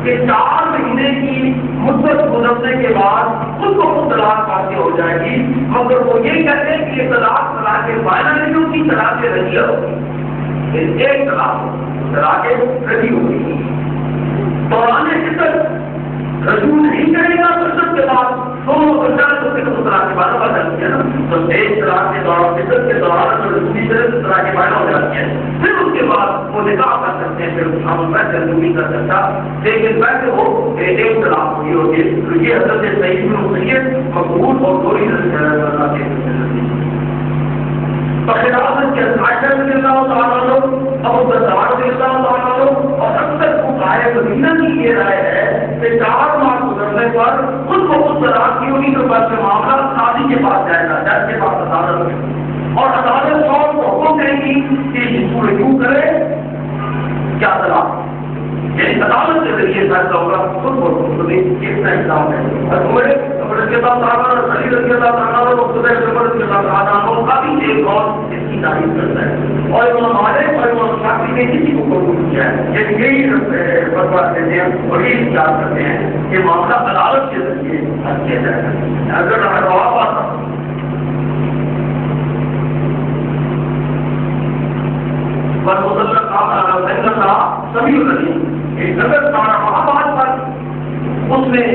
کہ 4 مہینے کی مدت گزرنے کے بعد اس کو خود طلاق واقع ہو جائے گی، مگر وہ یہ کہتے ہیں کہ یہ طلاق فائنل نہیں ہوگی، طلاق رجیہ ہوگی، ایک طلاق رجیع ہوگی۔ دوران عدت رجوع نہیں کرے گا تو سب کے بعد دونوں کو طلاق کے بعد بدل کیا نا، تو ایک طلاق کے دوران عدت کے دوران دوسری طرح کے بعد ہو جاتی ہے، پھر اس کے بعد وہ نکاح کر سکتے ہیں، پھر ہم ویسے نہیں کر سکتا، لیکن ویسے وہ ایک طلاق ہوئی ہوگی۔ تو یہ حضرت سعید بن مسیب مقبول اور کوئی اللہ کے بخلاف کے عائشہ رضی اللہ تعالیٰ عنہ، ابو الدرداء رضی اللہ تعالیٰ عنہ اور اکثر فقہائے مدینہ کی یہ رائے ہے کہ 4 ماہ گزرنے پر خود کو خود طلاق کی ہوگی، تو بس معاملہ قاضی کے پاس جائے گا، جج کے پاس عدالت میں، اور عدالت فوراً کو حکم کرے گی کہ اس کو رجوع کرے کیا طلاق، یعنی عدالت کے ذریعے فیصلہ ہوگا خود کو خود کتنا حساب ہے۔ اور رضی اللہ تعالیٰ علی رضی اللہ تعالیٰ رضی اللہ تعالیٰ کا بھی ایک اور اس کی تعریف کرتا ہے، اور امام مالک اور امام شافعی نے کسی کو قبول کیا ہے، یعنی یہی فتویٰ دیتے ہیں اور یہی اختیار کرتے ہیں کہ معاملہ عدالت کے ذریعے حل کیا جائے گا۔ اگر جواب آتا پر مطلق سبھی ایک نظر مہاباد پر اس نے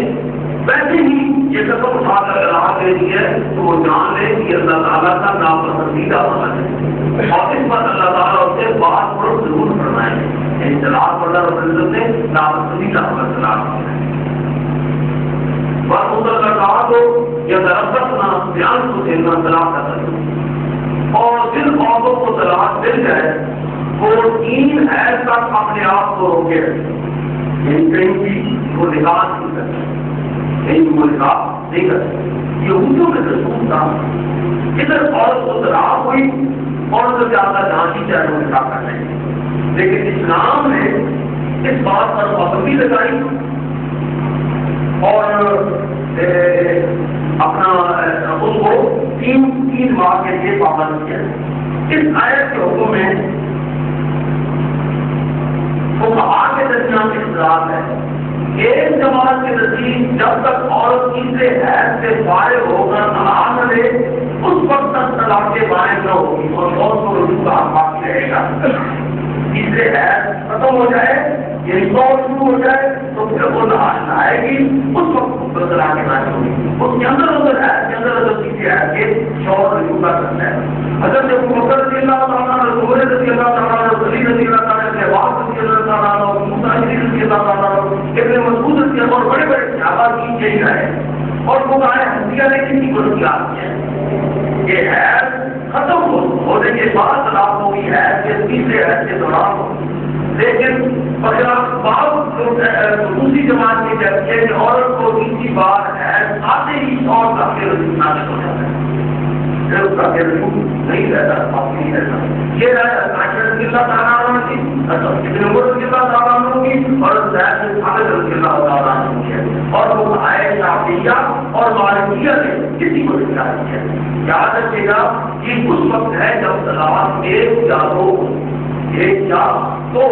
ویسے ہی یہ قدم اٹھا کر اعلان دے دی ہے تو وہ جان لے کہ اللہ تعالیٰ کا ناپسندیدہ عمل ہے، اور اس پر اللہ تعالیٰ اس سے بات پر ضرور فرمائے ہیں، یعنی طلاق پر اللہ رب العزت نے ناپسندیدہ عمل طلاق کیا ہے۔ بس اللہ کہا تو یہ درخت نہ بیان کو دینا طلاق کا طریقہ، اور جن عورتوں کو طلاق مل جائے وہ 3 حیض تک اپنے آپ کو روکے رکھے، یعنی کہیں بھی وہ نکاح نہیں کرتے، وہ نکاح نہیں کرتے۔ یہودیوں میں رسول تھا، ادھر عورت کو طلاق ہوئی اور تو زیادہ جہاں ہی چاہے وہ نکاح کر لیں گے، لیکن اسلام نے اس بات پر پابندی لگائی اور اپنا اس کو 3 ماہ کے لیے پابند کیا۔ اس آیت کے حکم میں فقہاء کے درمیان اختلاف ہے۔ ایک جماعت کے نزدیک جب تک عورت تیسرے حیض سے فارغ ہو کر طلاق نہ لے اس وقت تک طلاق کے باعث نہ ہوگی اور عورت کو رجوع کا حق باقی رہے گا۔ تیسرے حیض ختم ہو جائے یعنی شروع ہو جائے تو پھر وہ آئے گی، اس وقت طلاق کے باعث ہوگی، اس کے اندر حیض کے اندر تیسرے حیض کے شوہر رجوع کا کرنا ہے۔ حضرت ابو بکر رضی اللہ تعالیٰ عنہ، عمر رضی اللہ تعالیٰ عنہ، علی رضی اللہ تعالیٰ عنہ، عباس رضی اللہ تعالیٰ عنہ، موسیٰ رضی اللہ تعالیٰ عنہ، ابن مسعود رضی اللہ عنہ اور بڑے بڑے صحابہ کی یہی رائے ہے، اور فقہائے حنفیہ نے کسی کو اختیار کیا ہے کہ حیض ختم ہونے کے بعد طلاق ہوگی، حیض کے تیسرے حیض کے دوران ہوگی، لیکن دوسری جماعت یہ کہتی ہے کہ عورت کو تیسری بار حیض آتے ہی اور کافی رجوع نازل ہو جاتا ہے، پھر اس کا رجوع نہیں رہتا، باقی نہیں رہتا۔ یہ رائے عائشہ رضی اللہ تعالیٰ عنہ کی، ابن عمر رضی اللہ تعالیٰ عنہ کی اور زید بن ثابت رضی اللہ تعالیٰ عنہ کی ہے، اور وہ شافعیہ اور مالکیہ نے کسی کو اختیار کیا ہے۔ یاد رکھیے گا کہ اس وقت ہے جب طلاق ایک یا دو،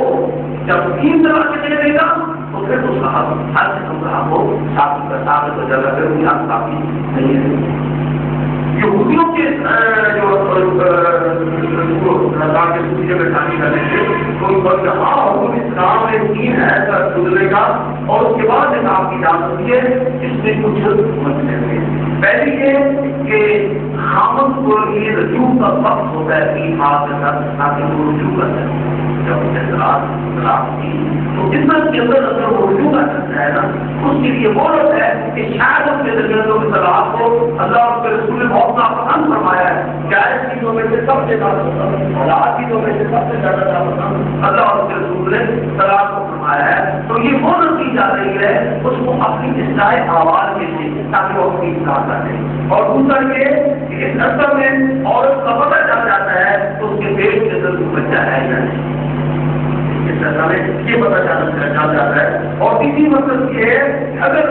جب 3 طلاق دے دے گا تو پھر اس کا ہر قسم کا وہ ثابت ہو جائے گا، پھر وہ حق کافی نہیں ہے۔ یہودیوں کے جو رضا کے سوچے میں شامل کرنے سے کوئی بات ہاں حکم اسلام میں 3 ایسا گزرے گا اور اس کے بعد نکاح کی جا سکتی ہے۔ اس میں کچھ مسئلے ہیں، پہلی یہ کہ خامد کو یہ رجوع کا وقت ہوتا ہے 3 ماہ کے ساتھ تاکہ وہ رجوع کر سکے، جب اسے طلاق کی تو جتنا کے اندر اگر وہ رجوع کر سکتا ہے نا اس کے لیے مہلت ہے کہ شاید اس کے درمیانوں کی طلاق کو اللہ اور اس کے رسول نے بہت ناپسند فرمایا ہے، جائز چیزوں میں سے سب سے زیادہ پسند، حلال چیزوں میں سے سب سے زیادہ ناپسند اللہ اور اس کے رسول نے طلاق کو فرمایا ہے، تو یہ مہلت کی جا رہی ہے اس کو اپنی اصلاح آواز کے لیے تاکہ وہ اپنی اصلاح کر لیں. اور دوسرا یہ کہ اس نسل میں عورت کا پتہ چل جاتا ہے تو اس کے پیٹ کے اندر کوئی بچہ ہے یا نہیں. اس نسل میں یہ پتہ چل جاتا ہے. اور تیسری مطلب یہ ہے کہ اگر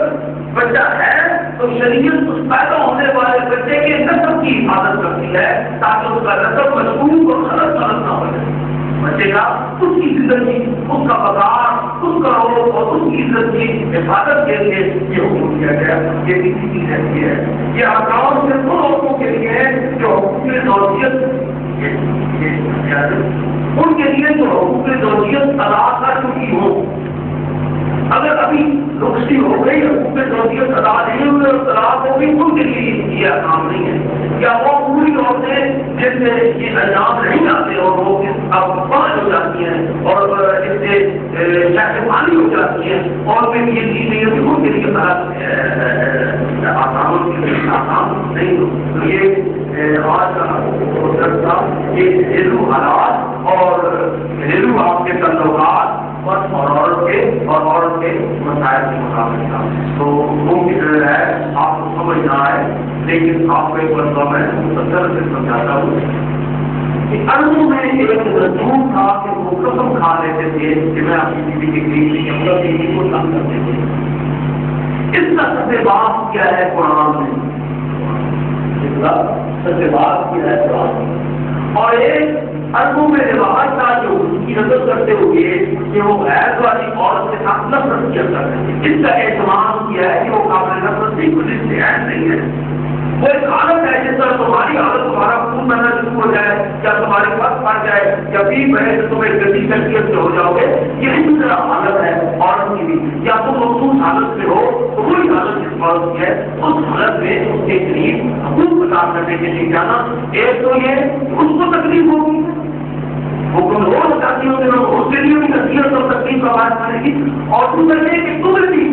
بچہ ہے تو شریعت اس پیدا ہونے والے بچے کے نسل کی حفاظت کرتی ہے تاکہ اس کا نسل مشکوک اور غلط نہ ہو جائے. بچے کا اس کی زندگی، اس کا بازار، اس کا روح اور اس کی عزت کی حفاظت کے لیے یہ حکم دیا گیا. یہ کسی چیز ایسی ہے یہ احکام صرف ان لوگوں کے لیے ہے جو حقوق زوجیت ان کے لیے جو حقوق زوجیت طلاق کر چکی ہو. اگر ابھی رخصتی ہو گئی حقوق زوجیت ادا نہیں ہوئے اور طلاق ہو گئی ان کے لیے یہ احکام نہیں ہے. یا وہ پوری عورتیں جن سے یہ انجام نہیں آتے اور وہ اب پانچ ہو جاتی ہیں اور اس سے شہری ہو جاتی ہیں اور پھر یہ چیز نہیں ہوتی ان کے لیے آسان نہیں ہو. تو یہ آج کا یہ گھریلو حالات اور گھریلو آپ کے تعلقات اور عورت کے مسائل کے مقابلے کا تو ممکن ہے آپ کو سمجھ نہ آئے لیکن آپ کو ایک مرتبہ میں مسلسل سے سمجھاتا ہوں کہ عربوں میں ایک رسوم تھا کہ وہ قسم کھا لیتے تھے کہ میں اپنی بیوی کے قریب بیوی کو تنگ کرتے تھے. اس کا سب سے بات کیا ہے قرآن میں، اس کا سب سے بات کیا ہے قرآن میں. اور ایک عربوں میں رواج تھا جو اس کی نظر کرتے ہوئے کہ وہ غیر والی عورت کے ساتھ نفرت کیا کرتے تھے. اس کا اہتمام کیا ہے کہ وہ قابل نفرت نہیں، کچھ سے عین نہیں ہے. وہ ایک حالت ہے جس طرح تمہاری حالت تمہارا خون بننا شروع ہو جائے یا تمہارے پاس پڑ جائے یا بھی بہے تو تمہیں گندی شخصیت سے ہو جاؤ گے. یہ اسی طرح حالت ہے عورت کی بھی. یا تم مخصوص حالت میں ہو تو وہی حالت جس عورت کی ہے اس حالت میں اس کے قریب حقوق ادا کرنے کے لیے جانا. ایک تو یہ اس کو تکلیف ہوگی حکم ہو جاتی ہوں اس کے لیے بھی نصیحت اور تکلیف کا بات کرے گی. اور دوسرا یہ کہ تمہیں بھی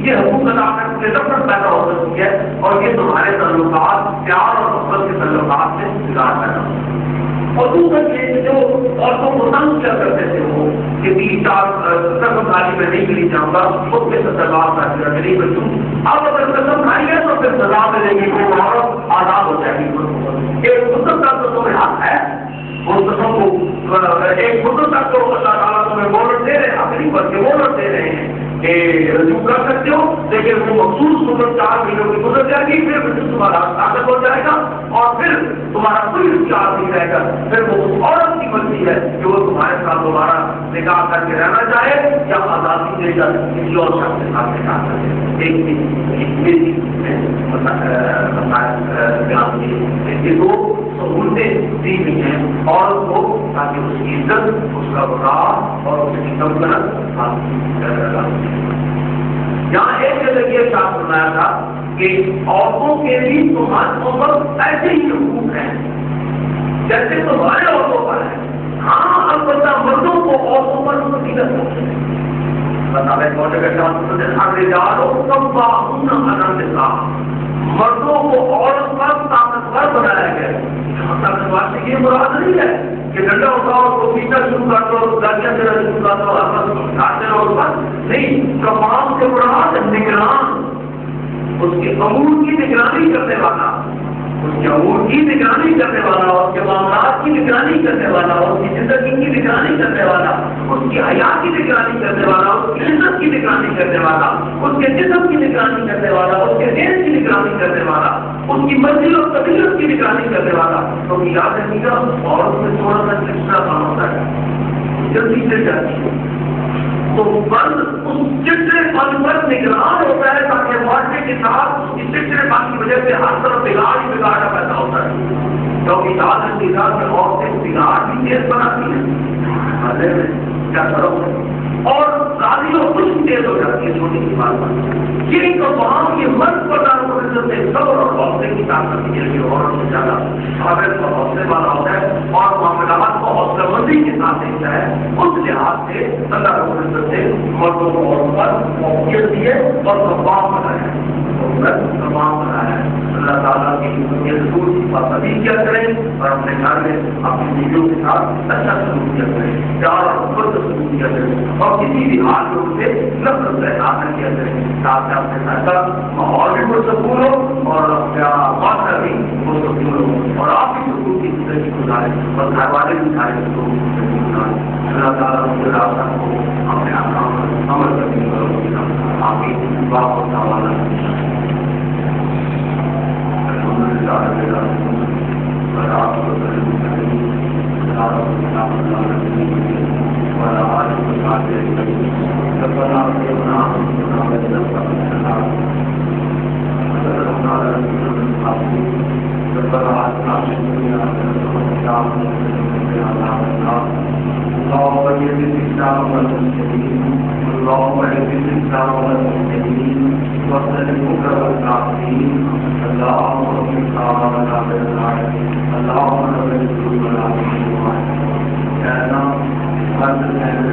یہ حقوق ادا کرنے سے نفرت پیدا ہو سکتی ہے اور یہ تمہارے تعلقات پیار اور محبت کے تعلقات سے بگاڑ پیدا ہو. اور دوسرا یہ جو عورتوں کو تنگ کیا کرتے تھے وہ کہ 3-4 قسم کھانے میں نہیں ملی جاؤں گا اس کے سزاب کا نہیں بچوں. اب اگر قسم کھائی ہے تو پھر سزا ملے گی وہ عورت آزاد ہو جائے گی. ایک قسم کا تو تمہیں حق ہے اس قسم کو ایک قسم تک تو اللہ تعالیٰ تمہیں مہلت دے رہے ہیں اپنی بچے مہلت دے رہے ہیں کہ رجوع کر سکتے ہو لیکن وہ مخصوص مدت 4 مہینوں کی گزر جائے گی پھر تمہارا طاقت ہو جائے گا اور پھر تمہارا کوئی اختیار نہیں رہے گا. پھر وہ اس عورت کی مرضی ہے کہ وہ تمہارے ساتھ دوبارہ نکاح کر کے رہنا چاہے یا آزادی دے جا کسی اور شخص کے ساتھ نکاح کر دے. یہ دو سہولتیں دی ہوئی ہیں عورت کو تاکہ اس کی عزت اس کا وقار اور اس کی سلطنت حاصل. یہاں ایک جگہ یہ شاید سنایا تھا کہ عورتوں کے بھی تمہاروں پر ایسے ہی حقوق ہیں جیسے تمہارے عورتوں پر ہیں. ہاں البتہ مردوں کو عورتوں پر فضیلت ہوتی ہے. مردوں کو عورت پر طاقتور بنایا گیا ہے. طاقتور سے یہ مراد نہیں ہے کہ ڈنڈا اٹھاؤ تو پیچھا شروع کر دو گاڑیاں دینا شروع کر دو ڈانٹے رہو بس نہیں. کمام سے مراد نگران اس کے امور کی نگرانی کرنے والا اس کے امور کی نگرانی کرنے والا اس کے معاملات کی نگرانی کرنے والا اس کی زندگی کی نگرانی کرنے والا اس کی حیات کی نگرانی کرنے والا اس کی عزت کی نگرانی کرنے والا اس کے جسم کی نگرانی کرنے والا اس کے دین کی نگرانی کرنے والا اس کی مرضی اور طبیعت کی نگرانی کرنے والا. تو یاد رکھیے گا اور اس میں تھوڑا سا چڑچڑا کام ہوتا ہے جلدی سے جاتی ہے تو مرد اس چڑچڑے پن پر نگران ہوتا ہے تاکہ معاشرے کے ساتھ اس کی چڑچڑے پن کی وجہ سے ہر طرف بگاڑ ہی بگاڑ پیدا ہوتا ہے. کیونکہ یاد رکھیے گا کہ عورتیں بگاڑ بھی تیز بناتی ہیں کیا کرو اور راضی اور خوش تیز ہو جاتی ہے چھوٹی سی بات پر. یہ تو تمام یہ مرد پر سے صبر اور حوصلے کی طاقت ہے کہ عورت سے زیادہ قابل اور حوصلے والا ہوتا ہے اور معاملات کو حوصلہ مندی کے ساتھ دیکھتا ہے. اس لحاظ سے اللہ رب العزت سے مردوں کو عورت پر موقعیت دی ہے اور تمام بنایا ہے. اللہ تعالیٰ کی یہ ضرور کی پابندی کیا کریں اور اپنے گھر میں اپنی بیویوں کے ساتھ اچھا سلوک کیا کریں، پیار اور محبت سے سلوک کیا کریں اور کسی بھی حال میں ان سے نفرت سے نہ کیا کریں تاکہ اپنے گھر کا ماحول بھی پرسکون ہو اور بات کا بھی پرسکون ہو اور آپ بھی سکون کی زندگی گزاریں اور گھر والے بھی سارے سکون کی زندگی گزاریں۔ اللہ تعالیٰ مجھے راستہ کو اپنے احکام پر عمل کرنے کا آپ کی دعا کو حوالہ اللهم اجعل الاسلام والمسلمين اللهم اجعل الاسلام والمسلمين وسلمك والكافرين اللهم اغفر لنا بالعافيه اللهم اغفر لنا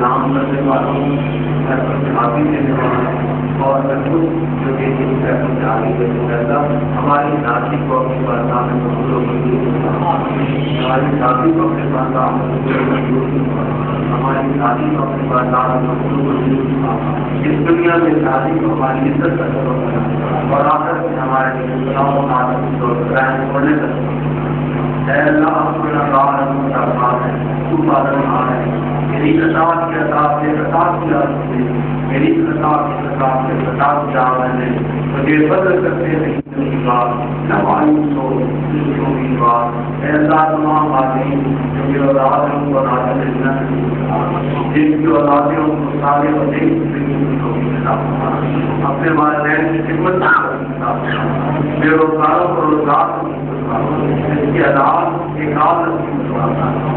نام کرنے والوں حافظ دینے والا اور جو کہ آگے ہماری ذاتی کو اپنی برطان میں قبول ہماری ذاتی کو اپنے برطان میں ہماری شادی کو اپنی برطان میں اس دنیا میں شادی کو ہماری عزت کا سبب بنا اور آخر میں ہمارے چھوڑنے کا اے اللہ اپنا کام ہے تو پادن ہے میری کتاب کی عذاب سے کتاب کی عادت سے میری کتاب کی کتاب سے کتاب کی عادت نے مجھے بدل کرتے نہیں نہ مایوس ہو دوسروں کی بات اے اللہ تمام باتیں جو کہ اولاد ہیں ان کو نازل جن کی اولادیں ان کو سارے اور اپنے والدین کی خدمت بے روزگاروں کو روزگار اس کی عدالت ایک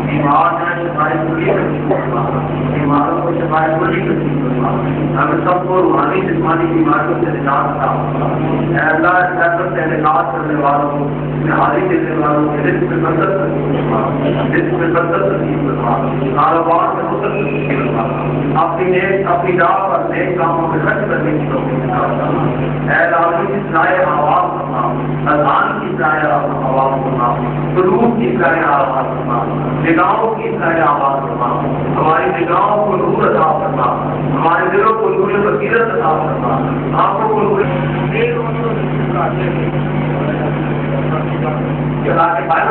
بیمار ہے شفایت پوری بیماروں کو شفایت پوری ہمیں سب کو روحانی جسمانی بیماریوں سے نجات تھا اے اللہ سیاست سے انعقاد کرنے والوں کو نہاری دینے والوں کے رزق میں برکت نصیب فرما کاروبار میں حسن نصیب فرما اپنی راہ پر نیک کاموں میں خرچ کرنے کی توفیق عطا فرما اے اللہ کی سائے آواز فرما اذان کی سائے آواز فرما قلوب کی سائے آواز فرما نگاہوں کی سائے آواز فرما ہماری نگاہوں کو نور عطا فرما ہمارے دلوں کو نور بصیرت عطا فرما آنکھوں کو نور چلا کے پائے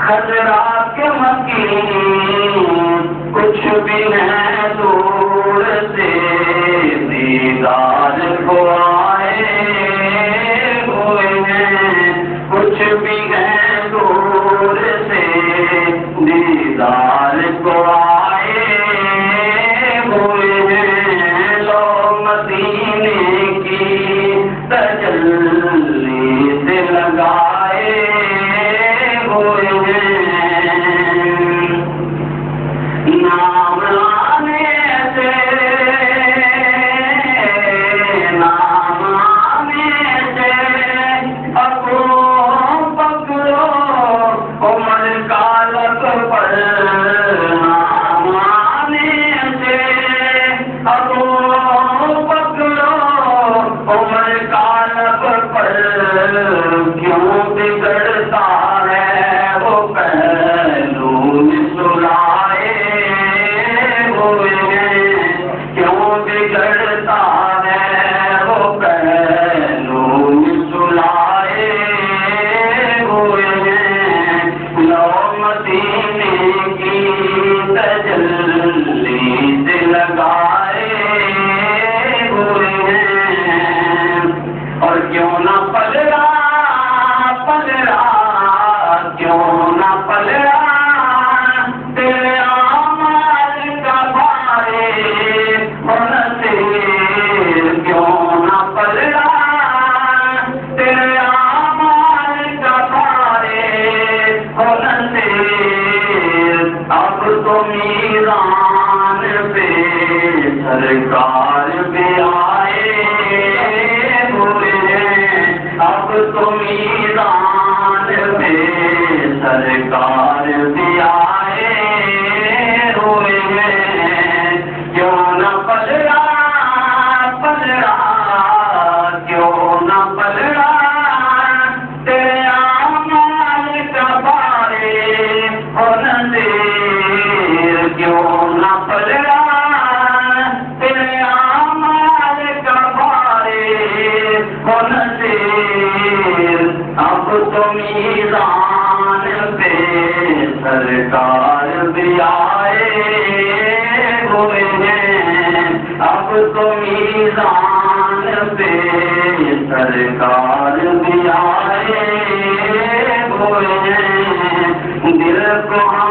خطرات کے مکین کچھ بھی ہے دور سے دیدار کو آئے ہوئے ہیں، کچھ بھی ہے دور سے دیدار کو آئے ہوئے ہیں، لوگ مدینے کی تجلی سے لگائے ہوئے ہیں، نام لانے سے پکڑو پکڑو عمر کا لب پر، نام لانے سے پکڑو عمر کا لب پر، کیوں بگڑتا ہے وہ پہلو سلائے ہوئے ہیں، کیوں بگڑتا ہے وہ پہلو سلائے ہوئے ہیں، لو مدینے کی تجلی سے لگائے ہوئے ہیں، اور کیوں نہ پلڑا پلڑا کیوں نہ پلڑا تیرے اعمال کا بھارے ہونا تیر، کیوں نہ پلڑا تیرے اعمال کا بھارے ہونا تیر، اب تو میزان پہ سرکار بھی آئے ہوئے ہیں، اب تو میزان پہ سرکار بھی آئے ہوئے ہیں، کیوں نہ پلڑا پلڑا کیوں نہ پلڑا تیرے اعمال کا بھارے ہونا تیر، کیوں نہ پلڑا تیرے اعمال کا بھارے ہونا تیر، اب تو میزان پہ سرکار بھی آئے ہوئے ہیں، اب تو میزان پہ سرکار بھی آئے ہوئے ہیں، دل کو ہم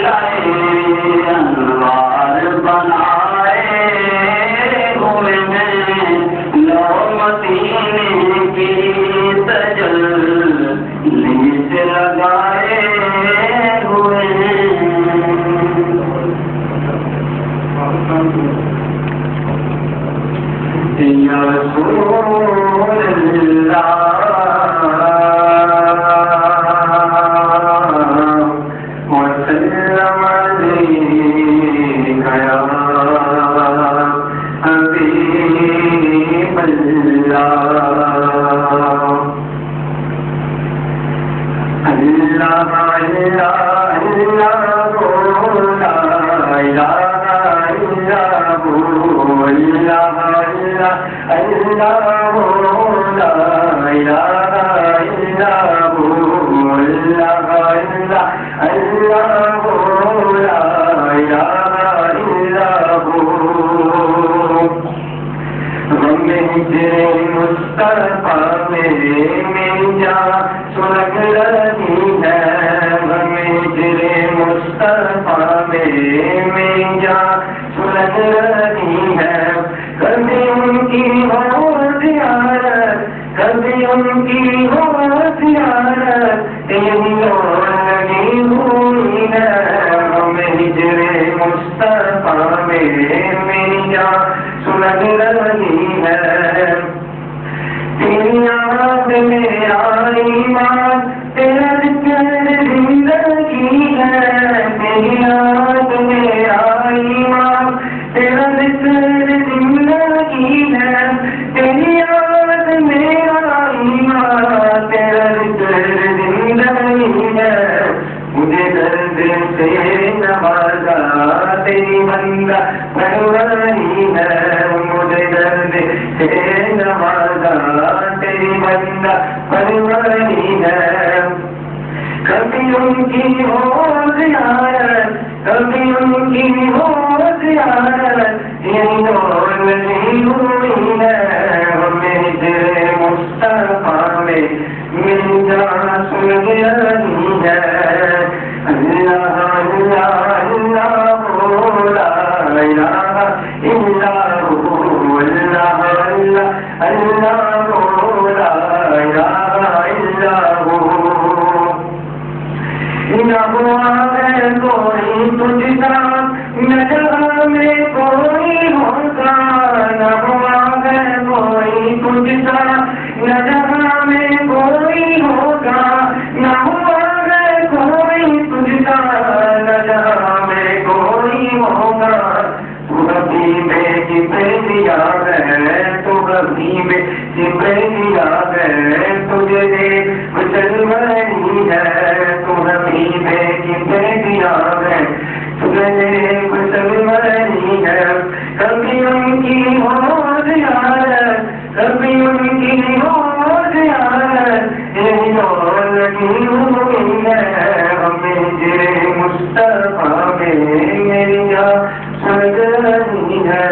لائے انوار بنائے ہوئے ہیں، لو مدینے کی تجلی سے لگائے ہوئے ہیں۔ یا رسول اللہ وسلم علیک یا حبیب اللہ، اللہ اللہ اللہ لا الہ الا ہو، اللہ اللہ اللہ لا الہ الا ہو، اللہ اللہ اللہ لا الہ الا ہو، غم ہجر مصطفیٰ میں جان سلگ رہی ہے، غم ہجر مصطفیٰ میں جان سلگ رہی ہے، کبھی ان کی ہو زیارت کبھی ان کی ہو زیارت، تیری اور لگی ہوئی ہے، غم ہجر مصطفیٰ میں جان سلگ رہی ہے، تیری یاد میرا ایمان تیرا ذکر زندگی ہے، تیری یاد میرا ایمان تیرا ذکر زندگی ہے، تیری یاد میرا ایمان تیرا ذکر زندگی ہے، مجھے درد سے نوازا تیری بندہ پروری ہے، مجھے درد سے نوازا تیری بندہ پروری ہے، کبھی ان کی ہو زیارت، کبھی ان کی ہو زیارت، یہ دور نہیں ہوئی ہے ہمیں تیرے مصطفیٰ میں مل جانا سن رہی ہے۔ اللہ اللہ اللہ لا الہ الا هو، اللہ اللہ اللہ لا الہ الا هو۔ نہ ہوا ہے کوئی تجھ سا، نہ جہاں میں کوئی ہوگا، نہ ہوا ہے کوئی تجھ سا، نہ جہاں میں کوئی ہوگا، نہ ہوا ہے کوئی تجھ سا، نہ جہاں میں کوئی ہوگا۔ تو حبیب جبریل ہے، تو حبیب جبریل ہے، تجھے دیکھ چلوانی ہے، تو حبیب جبریل ہے، تجھے دیکھ چلوانی ہے۔ کبھی ان کی ہو زیارت، کبھی ان کی ہو زیارت، یہ دور لگی ہوئی ہے ہمیں تیرے مصطفیٰ میں میری جان سج رہی ہے۔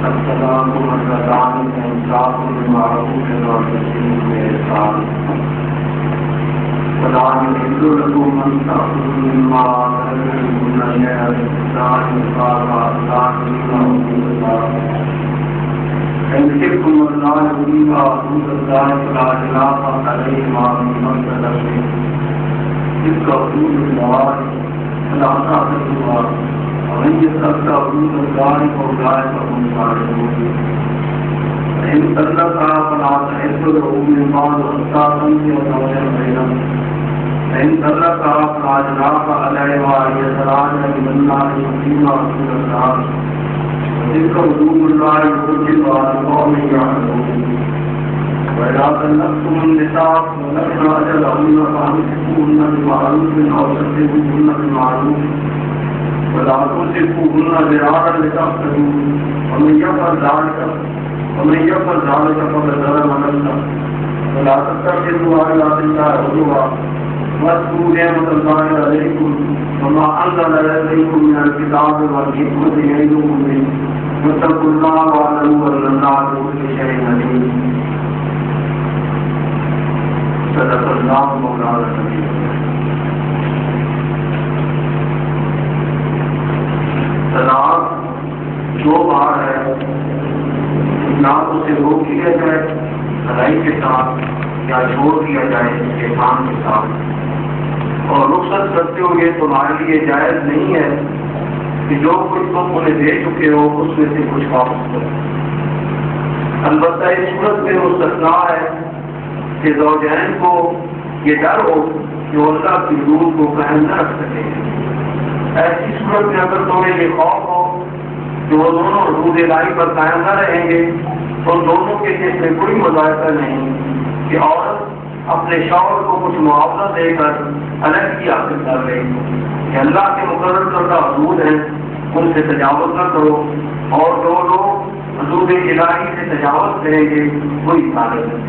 السلام علیکم انصاف بالمعروف والتسلیم باحسان۔ ولا يحل لكم ان تأكلوا مما تركتم شيئا إلا إن خفتم ألا يقيما حدود الله فلا جناح عليهما فيما افتدت به، تلك حدود الله فلا تعتدوها، ومن يتعد حدود الله فأولئك هم الظالمون۔ فإن طلقها فلا تحل له من بعد حتى تنكح زوجا غيره، فإن طلقها فلا جناح عليها أن يتراجع بمن يقيما حدود الله، وتلك حدود الله يحكمها لقوم يعلمون۔ وإذا طلقتم النساء فبلغن أجلهن فأمسكوهن بمعروف أو سرحوهن بمعروف، ولا تمسكوهن ضرارا لتعتدوا، ومن يفعل ذلك فقد ظلم نفسه، ولا تتخذوا آيات الله هزوا، واذكروا نعمة الله عليكم وما أنزل إليكم من الكتاب والحكمة يعظكم به، واتقوا الله واعلموا أن الله بكل شيء عليم۔ صدق الله مولانا العظيم۔ طلاق دو بار ہے، نہ اسے روک لیا جائے لڑائی کے ساتھ یا چھوڑ دیا جائے احسان کے ساتھ، اور رخصت کرتے ہوئے تمہارے لیے جائز نہیں ہے کہ جو کچھ تم انہیں دے چکے ہو اس میں سے کچھ واپس کرو۔ البتہ اس صورت میں مستثنا ہے کہ زوجین کو یہ ڈر ہو کہ وہ اللہ کی حدود کو قائم نہ رکھ سکے۔ ایسی صورت میں اگر تمہیں یہ خوف ہو کہ وہ دونوں حدود الہی پر قائم نہ رہیں گے تو دونوں کے اس میں کوئی مذاکرہ نہیں کہ عورت اپنے شوہر کو کچھ معاوضہ دے کر علیحدگی حاصل کر لے، کہ اللہ کے مقرر کردہ حدود ہیں ان سے تجاوز نہ کرو، اور جو لوگ حدود الہی سے تجاوز کریں گے وہی ظالم ہیں۔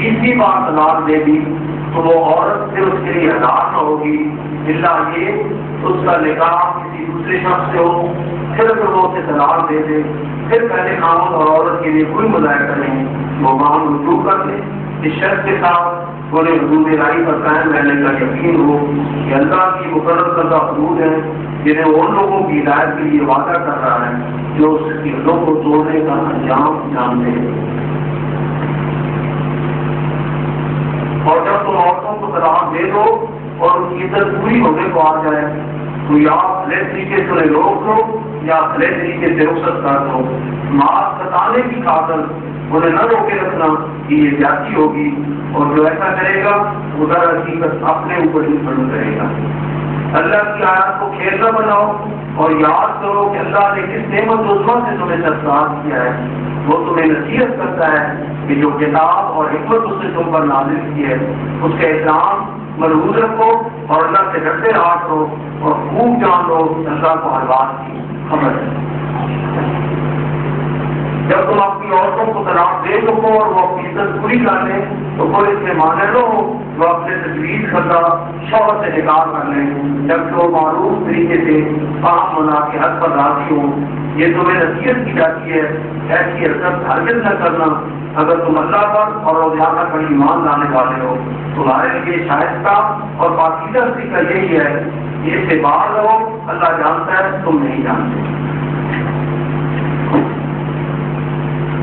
تیسری بار طلاق دے دی تو وہ عورت پھر اس کے لیے آزاد نہ ہوگی الا یہ اس کا نکاح کسی دوسرے شخص سے ہو، پھر اگر وہ اسے طلاق دے دے پھر پہلے خاوند اور عورت کے لیے کوئی مذاکرہ نہیں، وہ معاملہ رجوع کر دے اس شرط کے ساتھ انہیں حدود الہی پر قائم رہنے کا یقین ہو کہ اللہ کی مقرر کردہ حدود ہیں جنہیں وہ ان لوگوں کی ہدایت کے لیے وعدہ کر رہا ہے جو اس کی حدوں کو توڑنے کا انجام جانتے ہیں۔ اور جب تم عورتوں کو طلاق دے دو اور ان کی عزت پوری ہونے کو آ جائے تو یا بھلے طریقے سے انہیں روک دو یا بھلے طریقے سے رخصت کر دو، ماں بتانے کی خاطر انہیں نہ روکے رکھنا کہ یہ زیادتی ہوگی، اور جو ایسا کرے گا وہ در حقیقت اپنے اوپر ہی ظلم کرے گا۔ اللہ کی آیات کو کھیل نہ بناؤ اور یاد کرو کہ اللہ نے کس نعمت عظمیٰ سے تمہیں سرفراز کیا ہے. وہ تمہیں نصیحت کرتا ہے کہ جو کتاب اور حکمت اس نے تم پر نازل کی ہے اس کا احترام ملحوظ رکھو اور اللہ سے ڈرتے رہا کرو اور خوب جان لو اللہ کو ہر بات کی خبر ہے. جب تم اپنی عورتوں کو طلاق دے سکو اور وہ اپنی عزت پوری کر لیں تو کوئی اس میں مانے لو وہ اپنے تجویز کردہ شوہر سے نکاح کر لیں جبکہ وہ معروف طریقے سے کام منا کے حد پر راضی ہوں. یہ تمہیں نصیحت کی جاتی ہے ایسی حرکت ہرگز نہ کرنا اگر تم اللہ پر اور روز آخر پر ایمان لانے والے ہو. تمہارے لیے شائستہ اور پاکیزہ طریقہ یہی ہے کہ اس سے باہر رہو. اللہ جانتا ہے تم نہیں جانتے.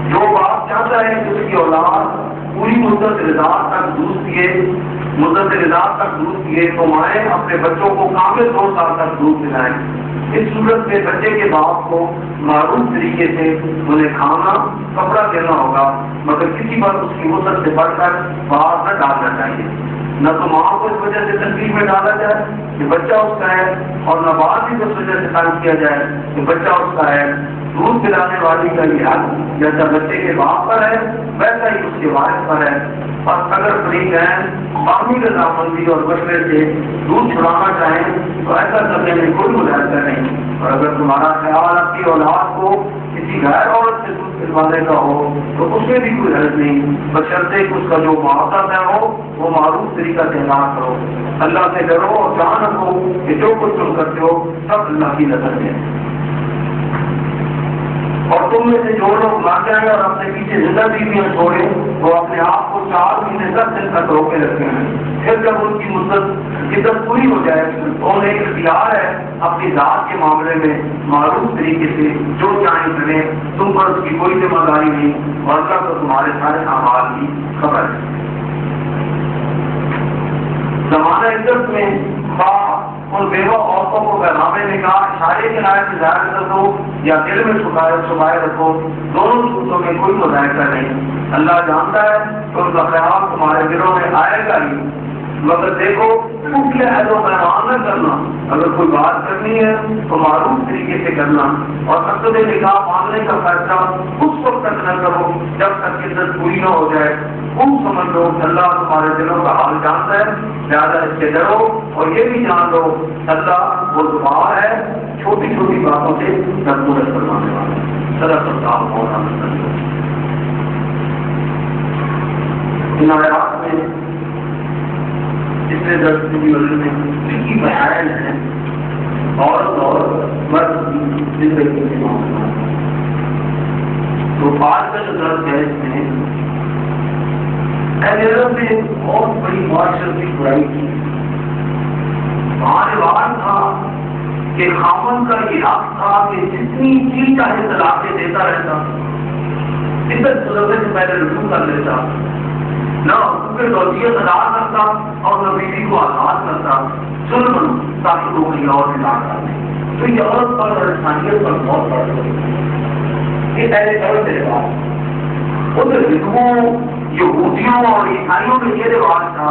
جو باپ چاہتا ہے کہ اس کی اولاد پوری مدت رضا تک دودھ پیے تو مائیں اپنے بچوں کو کامل 2 سال تک دودھ پلائیں. اس صورت میں بچے کے باپ کو معروف طریقے سے انہیں کھانا کپڑا دینا ہوگا مگر کسی پر اس کی وسعت سے بڑھ کر باہر نہ ڈالنا چاہیے. نہ تو ماں کو اس وجہ سے تکلیف میں ڈالا جائے کہ بچہ اس کا ہے اور نہ باپ بھی اس وجہ سے تنگ کیا جائے کہ بچہ اس کا ہے. دودھ پلانے والی کا یہ حق جیسا بچے کے باپ پر ہے ویسا ہی اس کے وارث پر ہے. اور اگر فریقین باقی رضامندی اور مشورے سے دودھ چھڑانا چاہیں تو ایسا کرنے میں کوئی مظاہرہ نہیں. اور اگر تمہارا خیال اپنی اولاد کو کسی غیر عورت سے دودھ پلوانے کا ہو تو اس میں بھی کوئی حرج نہیں بشرطے کہ اس کا جو معاوضہ طے ہو وہ معروف طریقہ سے ادا کرو. اللہ سے ڈرو اور جان رکھو کہ جو کچھ تم کرتے ہو سب اللہ کی نظر میں. اور تم میں سے جو لوگ مر جائیں اور اپنے پیچھے زندہ بیویاں چھوڑیں وہ اپنے آپ کو 4 مہینے 10 دن تک روکے رکھے ہیں. پھر جب ان کی مدت پوری ہو جائے تو انہیں اختیار ہے اپنی ذات کے معاملے میں معروف طریقے سے جو چاہیں کریں. تم پر اس کی کوئی ذمہ داری نہیں اور اللہ کو تمہارے سارے اعمال کی خبر ہے. زمانہ عزت میں ان بیوہ عورتوں کو پیغام نکاح اشارے کے لائق ظاہر کر دو یا دل میں چھپائے رکھو دونوں صورتوں میں کوئی مذائقہ نہیں. اللہ جانتا ہے کہ ان کا خیال تمہارے دلوں میں آئے گا ہی مگر دیکھو خفیہ عہد و پیمان نہ کرنا. اگر کوئی بات کرنی ہے تو معروف طریقے سے کرنا اور مقصد نکاح مانگنے کا فیصلہ اس وقت تک نہ کرو جب تک عزت پوری نہ ہو جائے. خوب سمجھ لو اللہ تمہارے دلوں کا حال جانتا ہے لہٰذا اس سے ڈرو اور یہ بھی جان لو اللہ وہ زبان ہے چھوٹی چھوٹی باتوں سے درگزر کروانے والا. صدق اللہ مولانا. ان آیات میں جتنے درس کی وجہ میں فقہی مسائل ہیں عورت اور مرد کی زندگی کے معاملات تو آج کا جو درس ہے اس میں نے بہت بڑی معاشرتی برائی کی. وہاں رواج تھا کہ خاوند کا یہ حق تھا کہ جتنی چیز چاہے طلاقیں دیتا رہتا عزت گزرنے سے پہلے رجوع کر لیتا نہ حقوق زوجیت ادا کرتا اور نہ بیوی کو آزاد کرتا ظلم تاکہ وہ کہیں اور نکاح کر دیں. تو یہ عورت پر اور انسانیت پر بہت بڑا یہ پہلے دور سے رواج. ان ہندوؤں یہودیوں اور عیسائیوں میں یہ رواج تھا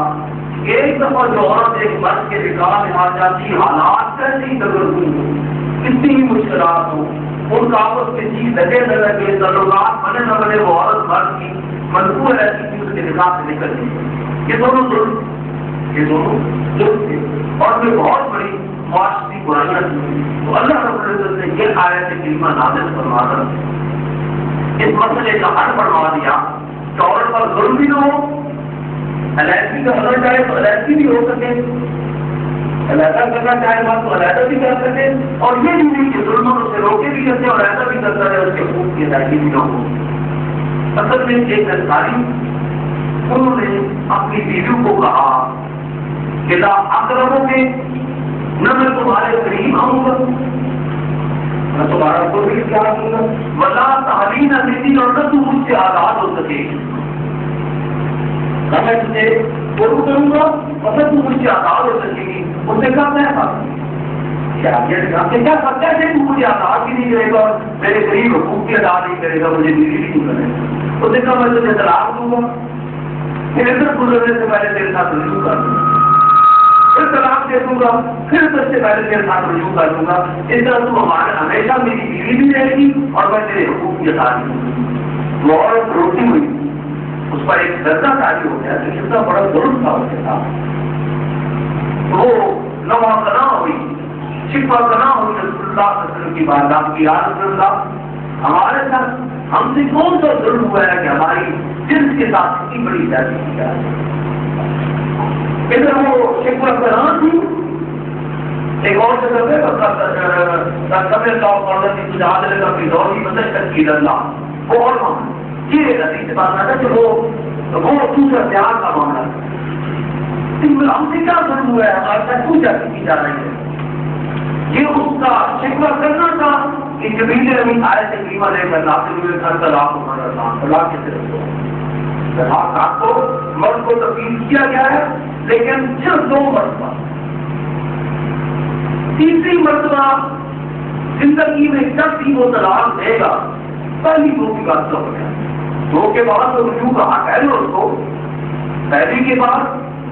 کہ ایک دفعہ جو عورت ایک مرد کے نکاح میں آ جاتی حالات کیسی تبدیل ہو کتنی ہی مشکلات ہو ان کا آپس میں چیز لگے نہ لگے تعلقات بنے نہ بنے وہ عورت مرد کی مجبور رہتی تھی اس کے نکاح سے نکلنے. یہ دونوں ظلم تھے اور یہ بہت بڑی معاشرتی برائیاں تھیں. تو اللہ رب العزت نے یہ آیت کریمہ نازل فرما کر اس مسئلے کا حل فرما دیا کہ عورت پر ظلم بھی نہ ہو علیحدگی کا ہونا چاہے تو علیحدگی بھی ہو سکے علیحدہ کرنا چاہے بات تو علیحدہ بھی کر سکے اور یہ بھی نہیں کہ ظلم سے روکے بھی کرتے اور ایسا بھی کرتا ہے اس کے حقوق کی ادائیگی بھی نہ ہو. اصل میں ایک انسانی انہوں نے اپنی بیویوں کو کہا کہ لا اقربو گے نہ میں تمہارے قریب آؤں گا میں تمہارا کوئی کیا دوں گا ولا تحرین نہ اور نہ تو مجھ سے آزاد ہو سکے نہ میں تجھے پورو کروں گا اور نہ تو مجھ سے آزاد ہو سکے گی. اس نے کہا میں کیا سچا ہے کہ مجھے آزاد بھی نہیں کرے گا اور میرے قریب حقوق کی ادا نہیں کرے گا مجھے بیوی بھی نہیں کرے گا. اس نے کہا میں تجھے طلاق دوں گا پھر ادھر گزرنے سے پہلے تیرے ساتھ رجوع کر دوں گا. پھر طلاق کے دوں گا، پھر تو اس سے پہلے تیرے ساتھ رجوع کر دوں گا، اس طرح تو ہمارے ہمیشہ میری بیوی بھی رہے گی اور میں تیرے حقوق کی ادا دوں گی۔ وہ عورت روتی ہوئی اس پر ایک درجہ تاری ہو گیا کہ کتنا بڑا ظلم تھا اس کے ساتھ۔ وہ نوا کنا ہوئی، شکوا کنا ہوئی رسول اللہ صلی اللہ علیہ وسلم کی بارگاہ کی، یا رسول اللہ ہمارے ساتھ ہم سے کون سا ظلم ہوا ہے کہ ہماری جنس کے ساتھ اتنی بڑی زیادتی کی جائے۔ ادھر وہ شکوا کنا تھی، ایک اور جگہ پہ وہ اور یہ نتیجے بات آتا کہ وہ دوسرا پیار کا معاملہ ہے، ہم سے کیا ظلم ہوا ہے، ہمارے ساتھ کیوں جاتی کی جا رہی ہے۔ یہ اس کا شکوہ کرنا تھا کہ جبریل امین آیت کریمہ لے کر نازل ہوئے تھا طلاق کو مرنا، طلاق کے صرف دو طلاق کو مرد کو تفصیل کیا گیا ہے، لیکن صرف 2 مرتبہ، تیسری مرتبہ زندگی میں جب بھی وہ طلاق دے گا پہلی 2 کی بات تو ہو گیا، 2 کے بعد تو رجوع کا حق ہے اس کو، پہلی کے بعد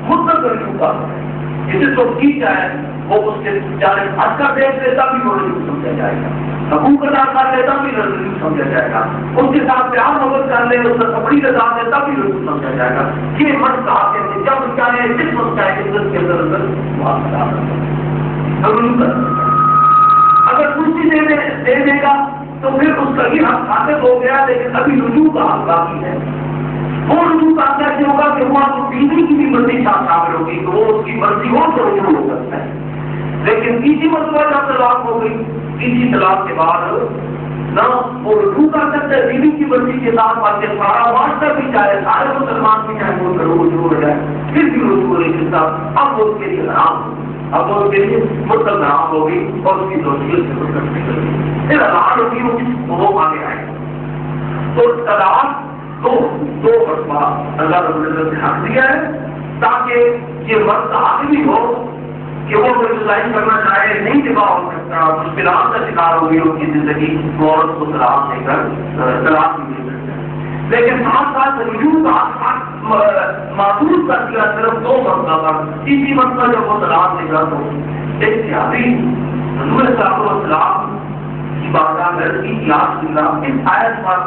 مطلق رجوع کا حق ہے، جسے تو کی جائے وہ اس کے جانب حد کر دے لیتا بھی وہ رجوع سمجھا جائے گا، حقوق ادا کر لیتا بھی رجوع سمجھا جائے گا، اس کے ساتھ پیار محبت کر لے اس کا کپڑی کا ساتھ دیتا بھی رجوع سمجھا جائے گا۔ یہ مرد کا حق ہے جب چاہے جس وقت چاہے عزت کے اندر اندر بات ادا کر، اگر دوسری دے دے گا تو پھر اس کا یہ حق ثابت ہو گیا، لیکن ابھی رجوع کا حق باقی ہے۔ وہ رجوع کا حق یہ ہوگا کہ وہاں تو بیوی کی بھی مرضی شامل ہوگی تو وہ اس کی مرضی ہو تو رجوع ہو سکتا ہے، لیکن تیسری مرتبہ جب طلاق ہو گئی، تیسری طلاق کے بعد نہ وہ رجوع کر سکتا ہے بیوی کی مرضی کے ساتھ، بلکہ سارا معاشرہ بھی چاہے، سارے مسلمان بھی چاہے وہ کرو رجوع ہو جائے، پھر بھی رجوع نہیں سکتا، اب وہ اس کے لیے حرام ہو، اب وہ اس کے لیے مطلق حرام ہوگی اور اس کی زوجیت سے مطلق نکل گئی، پھر حلال ہوگی وہ آگے آئے۔ تو طلاق دو مرتبہ اللہ رب العزت نے حق دیا ہے تاکہ یہ مرد حق بھی ہو کہ وہ کوئی سلائی کرنا چاہے نہیں دفاع ہو سکتا، مشکلات کا شکار ہوگی ان کی زندگی، وہ عورت کو طلاق دے کر طلاق بھی دے سکتا ہے، لیکن ساتھ ساتھ رجوع کا حق محدود کر دیا صرف 2 مرتبہ پر، تیسری مرتبہ جب وہ طلاق دے گا تو احتیاطی حضور صلی اللہ علیہ وسلم کی بارگاہ میں کی یاد اللہ اس آیت پر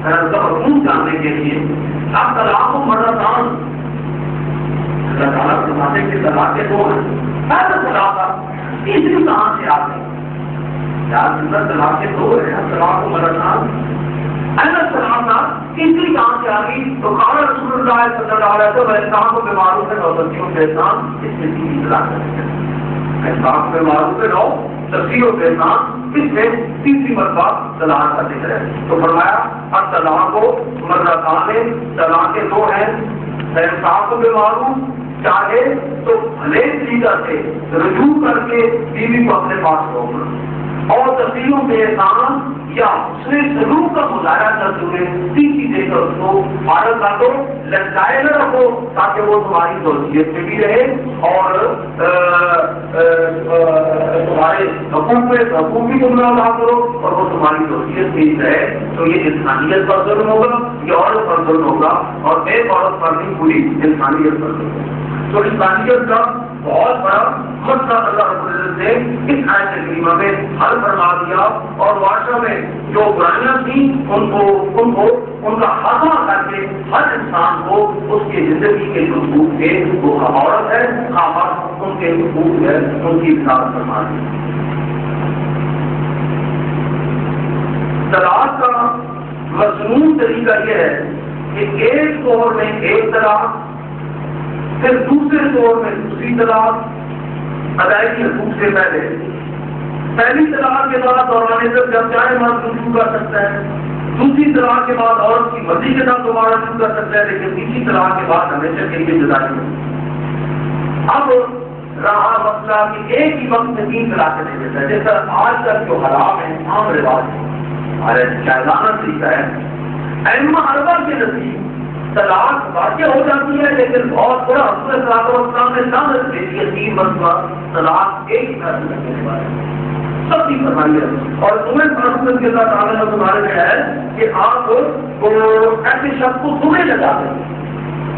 کا حکم جاننے کے لیے اب طلاق و مرتان اللہ تعالیٰ کے مانے کے طلاق کے 2 ہیں، پہلا طلاق تیسری کہاں سے آ گئی، یاد اللہ طلاق کے 2 ہیں، طلاق و مرتان اہل طلاق تیسری کہاں سے آ گئی تو قال رسول اللہ صلی اللہ علیہ وسلم احسان و معروف ہے نوبتیوں کے احسان، اس میں تیسری طلاق ہے، احسان و معروف ہے نو تفسیر و احسان، اس میں تیسری مرتبہ طلاق کا ذکر ہے۔ تو فرمایا اب طلاق کو مرتان طلاق کے 2 ہیں، احسان و معروف چاہے تو بھلے طریقہ سے رجوع کر کے بیوی کو اپنے پاس روکنا، اور تفسیروں کے احسان یا اس نے سلوک کا مظاہرہ کرتے ہوئے تیسری دے کر اس کو فارغ کر دو، لٹکائے نہ رکھو تاکہ وہ تمہاری زوجیت میں بھی رہے اور تمہارے حقوق بھی تم نہ ادا کرو اور وہ تمہاری زوجیت میں ہی رہے، تو یہ انسانیت پر ظلم ہوگا، یہ عورت پر ظلم ہوگا، اور ایک عورت پر بھی پوری انسانیت پر ظلم ہوگا۔ تو انسانیت کا بہت بڑا مسئلہ اللہ رب العزت نے اس آیت کریمہ میں حل فرما دیا، اور معاشرہ میں جو برائیاں تھیں ان کا خاتمہ کر کے ہر انسان کو اس کی زندگی کے جو حقوق تھے، وہ عورت ہے خامد ان کے حقوق ہے ان کی اطاعت فرما دی۔ طلاق کا مضمون طریقہ یہ ہے کہ ایک دور میں ایک طلاق، پھر دوسرے دور میں دوسری طلاق ادائیگی حقوق سے پہلے، پہلی طلاق کے بعد دوران عدت جب چاہے مرد رجوع کر سکتا ہے، دوسری طلاق کے بعد عورت کی مرضی کے ساتھ دوبارہ رجوع کر سکتا ہے، لیکن تیسری طلاق کے بعد ہمیشہ کے لیے جدائی ہوتی۔ اب رہا مسئلہ کہ ایک ہی وقت میں 3 طلاقیں دے دیتا ہے، جیسا آج تک جو حرام ہے عام رواج ہے، ہمارے شاہدانہ طریقہ ہے، ائمہ اربعہ کے نزدیک طلاق واقع ہو جاتی ہے، لیکن بہت بڑا حضور صلی اللہ علیہ وسلم نے شہادت دے دی ہے 3 مرتبہ طلاق ایک فیصلہ کرنے کے بارے سب کی فرمائی ہے، اور تمہیں فاروق کے ساتھ عالم تمہارے میں ہے کہ آپ کو ایسے شخص کو تمہیں لگا دیں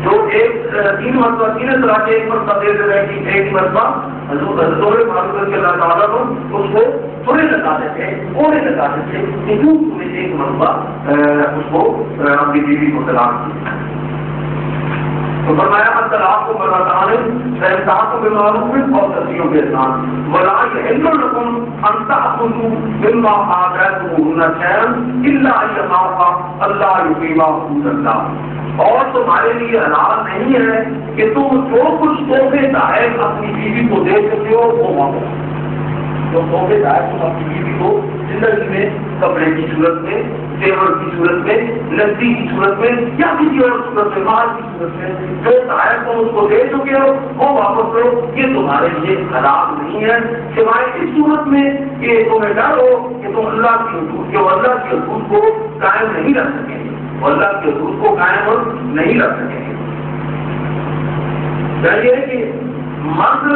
جو ایک 3 مرتبہ 3 طرح کے ایک مرتبہ دے دے رہے کہ ایک مرتبہ حضور معلوم کے اللہ تعالیٰ کو اس کو تھوڑے لگاتے تھے اوڑے لگاتے تھے کہ کیوں تم نے ایک مرتبہ اس کو اپنی بیوی کو طلاق دی. تو فرمایا طلاق کو مرتان کو بمعروف اور تسیوں کے ساتھ ولا يحل لكم ان تاخذوا مما آتيتموهن شيئا الا ان يخافا الا يقيما حدود الله. اور تمہارے لیے حلال نہیں ہے کہ تم جو کچھ تحفے تحائف اپنی بیوی کو دے سکتے ہو وہ مانگو. جو تحفے تحائف تم اپنی بیوی کو زندگی میں کپڑے کی صورت میں زیور کی صورت میں لڑکی کی صورت میں یا کسی اور صورت میں مال کی صورت میں جو تحائف تم اس کو دے چکے ہو وہ واپس کرو. یہ تمہارے لیے حلال نہیں ہے سوائے اس صورت میں کہ تمہیں ڈر ہو کہ تم اللہ کی حدود کو قائم نہیں رکھ سکیں گے اللہ کے حدود کو قائم نہیں رکھ سکیں گے. یہ ہے کہ مرد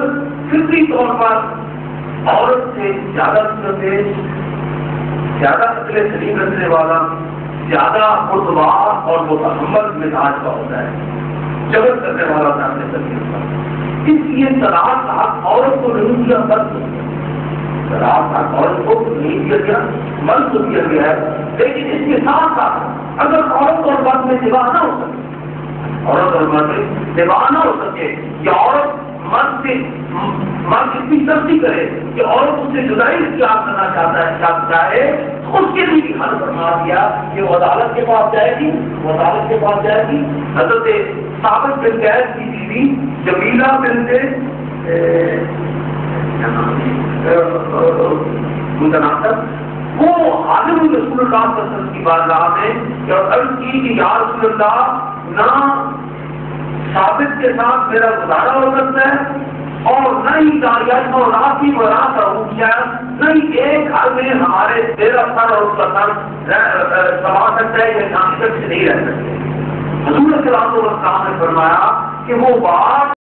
فطری طور پر عورت سے زیادہ سنتیز زیادہ عقل سلیم رکھنے والا زیادہ خودبار اور متحمل مزاج کا ہوتا ہے جبر کرنے والا اپنے سلیم کا. اس لیے طلاق کا حق عورت کو نہیں دیا مرد کو طلاق کا حق عورت کو نہیں دیا گیا مرد کو دیا گیا ہے. لیکن اس کے ساتھ ساتھ اگر عورت اور مرد میں نباہ نہ ہو سکے عورت اور مرد میں نباہ نہ ہو سکے یا عورت مرد اتنی سختی کرے کہ عورت اس سے جدائی اختیار کرنا چاہتا ہے تو اس کے لیے بھی حل فرما دیا کہ وہ عدالت کے پاس جائے گی حضرت ثابت بن قیس کی بیوی جمیلہ بنت متناصر وہ حاضر رسول اللہ صلی اللہ علیہ وسلم کی بارگاہ میں اور عرض کی کہ یا رسول اللہ نہ ثابت کے ساتھ میرا گزارا ہو سکتا ہے اور نہ ہی داریات اور رات و رات رہوں کیا نہ ہی ایک گھر میں ہمارے میرا سر اور اس کا سر سما سکتا ہے یہ نام تک سے نہیں رہ سکتے. حضور صلی اللہ علیہ وسلم نے فرمایا کہ وہ بات